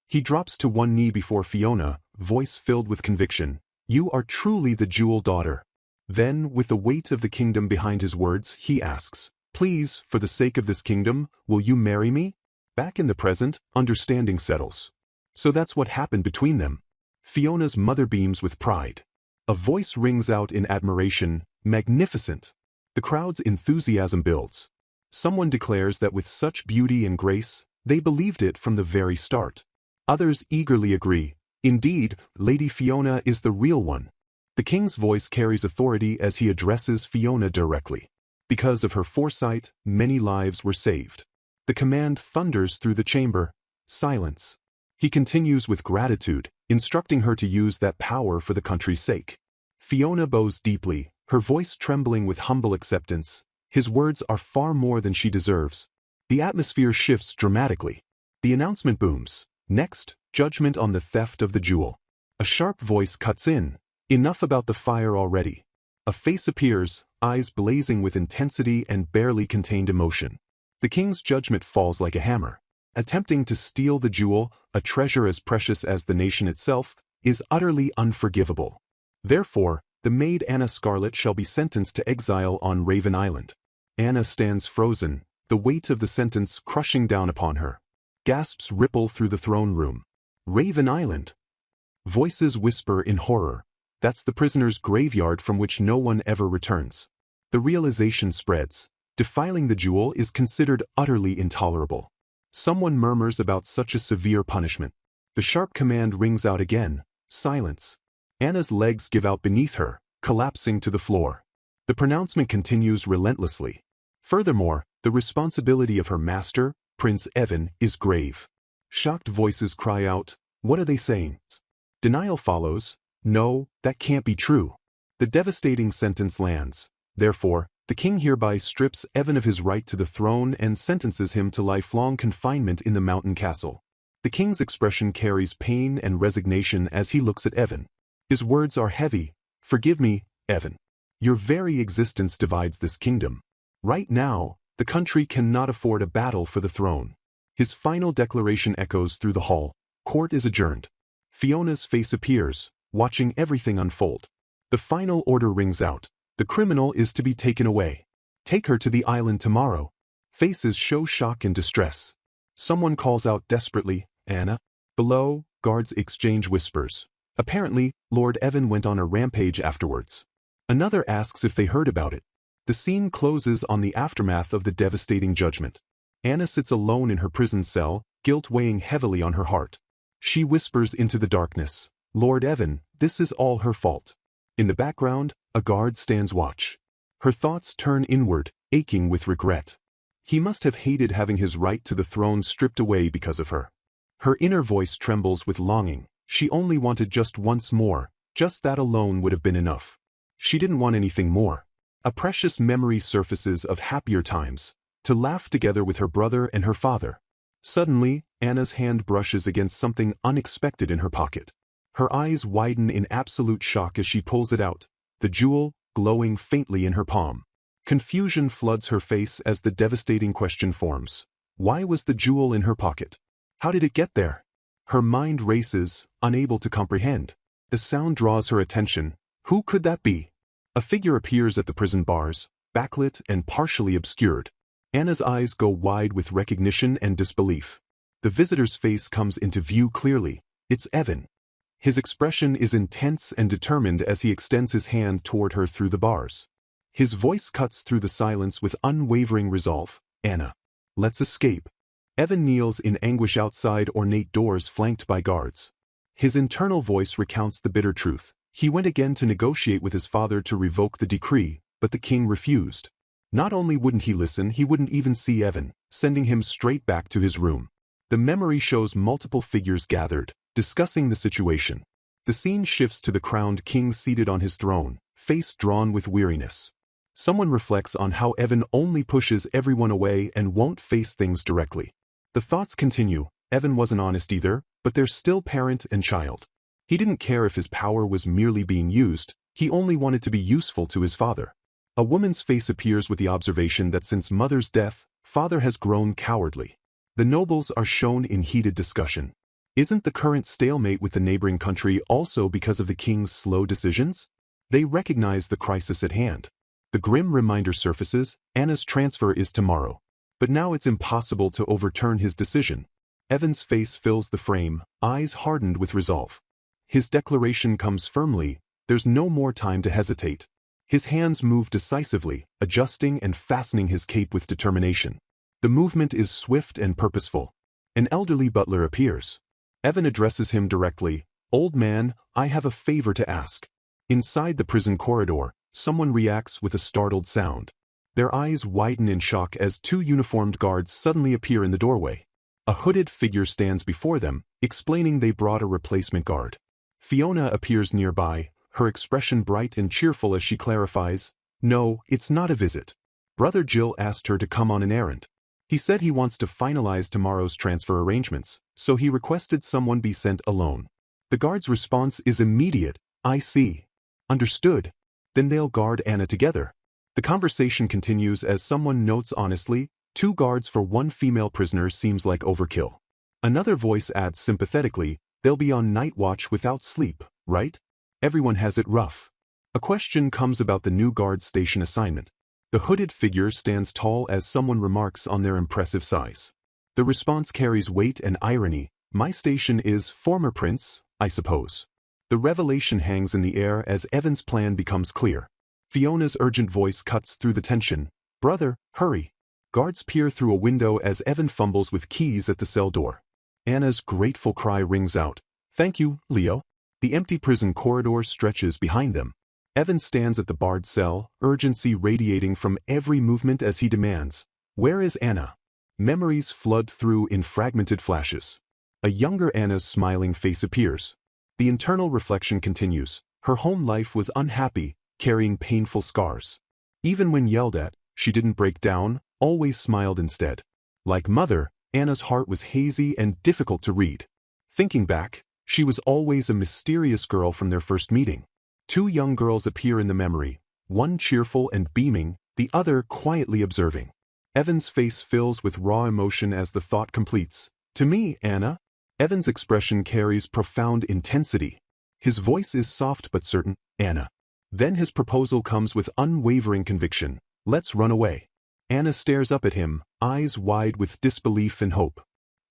He drops to one knee before Fiona, voice filled with conviction. "You are truly the jewel daughter." Then, with the weight of the kingdom behind his words, he asks, "Please, for the sake of this kingdom, will you marry me?" Back in the present, understanding settles. So that's what happened between them. Fiona's mother beams with pride. A voice rings out in admiration, "Magnificent." The crowd's enthusiasm builds. Someone declares that with such beauty and grace, they believed it from the very start. Others eagerly agree. Indeed, Lady Fiona is the real one. The king's voice carries authority as he addresses Fiona directly. Because of her foresight, many lives were saved. The command thunders through the chamber, "Silence." He continues with gratitude, instructing her to use that power for the country's sake. Fiona bows deeply, her voice trembling with humble acceptance. His words are far more than she deserves. The atmosphere shifts dramatically. The announcement booms. Next, judgment on the theft of the jewel. A sharp voice cuts in. "Enough about the fire already." A face appears, eyes blazing with intensity and barely contained emotion. The king's judgment falls like a hammer. Attempting to steal the jewel, a treasure as precious as the nation itself, is utterly unforgivable. Therefore, the maid Anna Scarlet shall be sentenced to exile on Raven Island. Anna stands frozen, the weight of the sentence crushing down upon her. Gasps ripple through the throne room. Raven Island? Voices whisper in horror. That's the prisoner's graveyard from which no one ever returns. The realization spreads. Defiling the jewel is considered utterly intolerable. Someone murmurs about such a severe punishment. The sharp command rings out again, "Silence." Anna's legs give out beneath her, collapsing to the floor. The pronouncement continues relentlessly. Furthermore, the responsibility of her master, Prince Evan, is grave. Shocked voices cry out, "What are they saying?" Denial follows. "No, that can't be true." The devastating sentence lands. Therefore, the king hereby strips Evan of his right to the throne and sentences him to lifelong confinement in the mountain castle. The king's expression carries pain and resignation as he looks at Evan. His words are heavy. "Forgive me, Evan. Your very existence divides this kingdom. Right now, the country cannot afford a battle for the throne." His final declaration echoes through the hall. Court is adjourned. Fiona's face appears, watching everything unfold. The final order rings out. The criminal is to be taken away. Take her to the island tomorrow. Faces show shock and distress. Someone calls out desperately, "Anna?" Below, guards exchange whispers. Apparently, Lord Evan went on a rampage afterwards. Another asks if they heard about it. The scene closes on the aftermath of the devastating judgment. Anna sits alone in her prison cell, guilt weighing heavily on her heart. She whispers into the darkness, "Lord Evan, this is all her fault." In the background, a guard stands watch. Her thoughts turn inward, aching with regret. He must have hated having his right to the throne stripped away because of her. Her inner voice trembles with longing. She only wanted just once more, just that alone would have been enough. She didn't want anything more. A precious memory surfaces of happier times, to laugh together with her brother and her father. Suddenly, Anna's hand brushes against something unexpected in her pocket. Her eyes widen in absolute shock as she pulls it out, the jewel glowing faintly in her palm. Confusion floods her face as the devastating question forms. Why was the jewel in her pocket? How did it get there? Her mind races, unable to comprehend. The sound draws her attention. Who could that be? A figure appears at the prison bars, backlit and partially obscured. Anna's eyes go wide with recognition and disbelief. The visitor's face comes into view clearly. It's Evan. His expression is intense and determined as he extends his hand toward her through the bars. His voice cuts through the silence with unwavering resolve. "Anna, let's escape." Evan kneels in anguish outside ornate doors flanked by guards. His internal voice recounts the bitter truth. He went again to negotiate with his father to revoke the decree, but the king refused. Not only wouldn't he listen, he wouldn't even see Evan, sending him straight back to his room. The memory shows multiple figures gathered, discussing the situation. The scene shifts to the crowned king seated on his throne, face drawn with weariness. Someone reflects on how Evan only pushes everyone away and won't face things directly. The thoughts continue. Evan wasn't honest either, but they're still parent and child. He didn't care if his power was merely being used, he only wanted to be useful to his father. A woman's face appears with the observation that since mother's death, father has grown cowardly. The nobles are shown in heated discussion. Isn't the current stalemate with the neighboring country also because of the king's slow decisions? They recognize the crisis at hand. The grim reminder surfaces, Anna's transfer is tomorrow. But now it's impossible to overturn his decision. Evan's face fills the frame, eyes hardened with resolve. His declaration comes firmly, there's no more time to hesitate. His hands move decisively, adjusting and fastening his cape with determination. The movement is swift and purposeful. An elderly butler appears. Evan addresses him directly, "Old man, I have a favor to ask." Inside the prison corridor, someone reacts with a startled sound. Their eyes widen in shock as two uniformed guards suddenly appear in the doorway. A hooded figure stands before them, explaining they brought a replacement guard. Fiona appears nearby, her expression bright and cheerful as she clarifies, "No, it's not a visit. Brother Jill asked her to come on an errand. He said he wants to finalize tomorrow's transfer arrangements, so he requested someone be sent alone." The guard's response is immediate, "I see. Understood. Then they'll guard Anna together." The conversation continues as someone notes honestly, 2 guards for 1 female prisoner seems like overkill. Another voice adds sympathetically, "They'll be on night watch without sleep, right? Everyone has it rough." A question comes about the new guard station assignment. The hooded figure stands tall as someone remarks on their impressive size. The response carries weight and irony, "My station is former prince, I suppose." The revelation hangs in the air as Evan's plan becomes clear. Fiona's urgent voice cuts through the tension, "Brother, hurry." Guards peer through a window as Evan fumbles with keys at the cell door. Anna's grateful cry rings out, "Thank you, Leo." The empty prison corridor stretches behind them. Evan stands at the barred cell, urgency radiating from every movement as he demands, "Where is Anna?" Memories flood through in fragmented flashes. A younger Anna's smiling face appears. The internal reflection continues. Her home life was unhappy, carrying painful scars. Even when yelled at, she didn't break down, always smiled instead. Like mother, Anna's heart was hazy and difficult to read. Thinking back, she was always a mysterious girl from their first meeting. 2 young girls appear in the memory, one cheerful and beaming, the other quietly observing. Evan's face fills with raw emotion as the thought completes, "To me, Anna." Evan's expression carries profound intensity. His voice is soft but certain, "Anna." Then his proposal comes with unwavering conviction, "Let's run away." Anna stares up at him, eyes wide with disbelief and hope.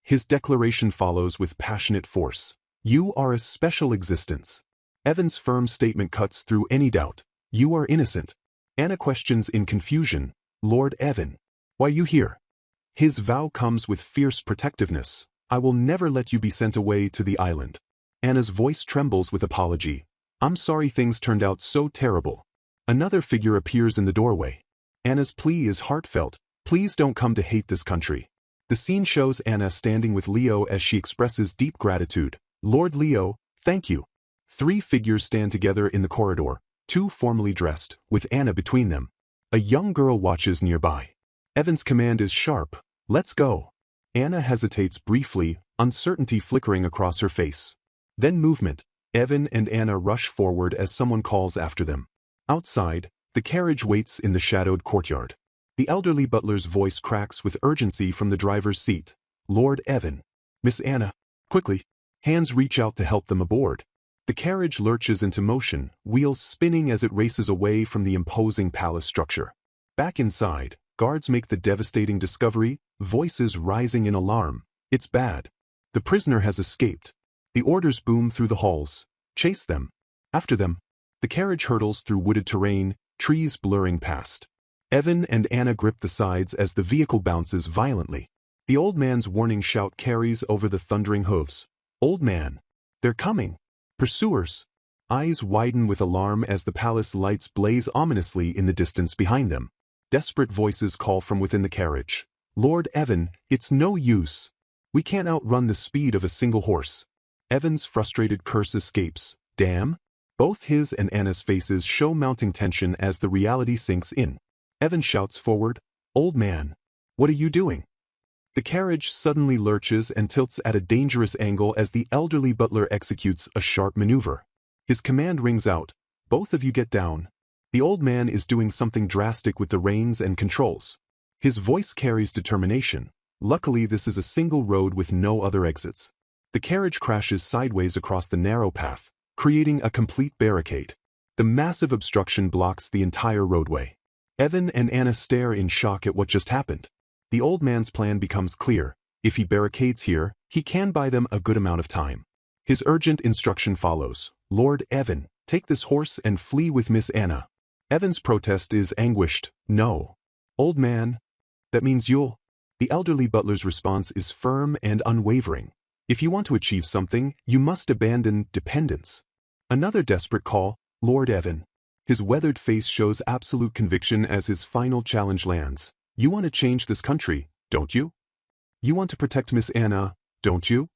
His declaration follows with passionate force. You are a special existence. Evan's firm statement cuts through any doubt. You are innocent. Anna questions in confusion. Lord Evan, why you here? His vow comes with fierce protectiveness. I will never let you be sent away to the island. Anna's voice trembles with apology. I'm sorry things turned out so terrible. Another figure appears in the doorway. Anna's plea is heartfelt. Please don't come to hate this country. The scene shows Anna standing with Leo as she expresses deep gratitude. Lord Leo, thank you. 3 figures stand together in the corridor, 2 formally dressed, with Anna between them. A young girl watches nearby. Evan's command is sharp. Let's go. Anna hesitates briefly, uncertainty flickering across her face. Then movement. Evan and Anna rush forward as someone calls after them. Outside, the carriage waits in the shadowed courtyard. The elderly butler's voice cracks with urgency from the driver's seat. Lord Evan. Miss Anna. Quickly. Hands reach out to help them aboard. The carriage lurches into motion, wheels spinning as it races away from the imposing palace structure. Back inside, guards make the devastating discovery, voices rising in alarm. It's bad. The prisoner has escaped. The orders boom through the halls. Chase them. After them. The carriage hurtles through wooded terrain, trees blurring past. Evan and Anna grip the sides as the vehicle bounces violently. The old man's warning shout carries over the thundering hooves. Old man. They're coming. Pursuers. Eyes widen with alarm as the palace lights blaze ominously in the distance behind them. Desperate voices call from within the carriage. Lord Evan, it's no use. We can't outrun the speed of a single horse. Evan's frustrated curse escapes. Damn. Both his and Anna's faces show mounting tension as the reality sinks in. Evan shouts forward, Old man. What are you doing? The carriage suddenly lurches and tilts at a dangerous angle as the elderly butler executes a sharp maneuver. His command rings out, both of you get down. The old man is doing something drastic with the reins and controls. His voice carries determination. Luckily this is a single road with no other exits. The carriage crashes sideways across the narrow path, creating a complete barricade. The massive obstruction blocks the entire roadway. Evan and Anna stare in shock at what just happened. The old man's plan becomes clear. If he barricades here, he can buy them a good amount of time. His urgent instruction follows. Lord Evan, take this horse and flee with Miss Anna. Evan's protest is anguished. No. Old man. That means you'll. The elderly butler's response is firm and unwavering. If you want to achieve something, you must abandon dependence. Another desperate call. Lord Evan. His weathered face shows absolute conviction as his final challenge lands. You want to change this country, don't you? You want to protect Miss Anna, don't you?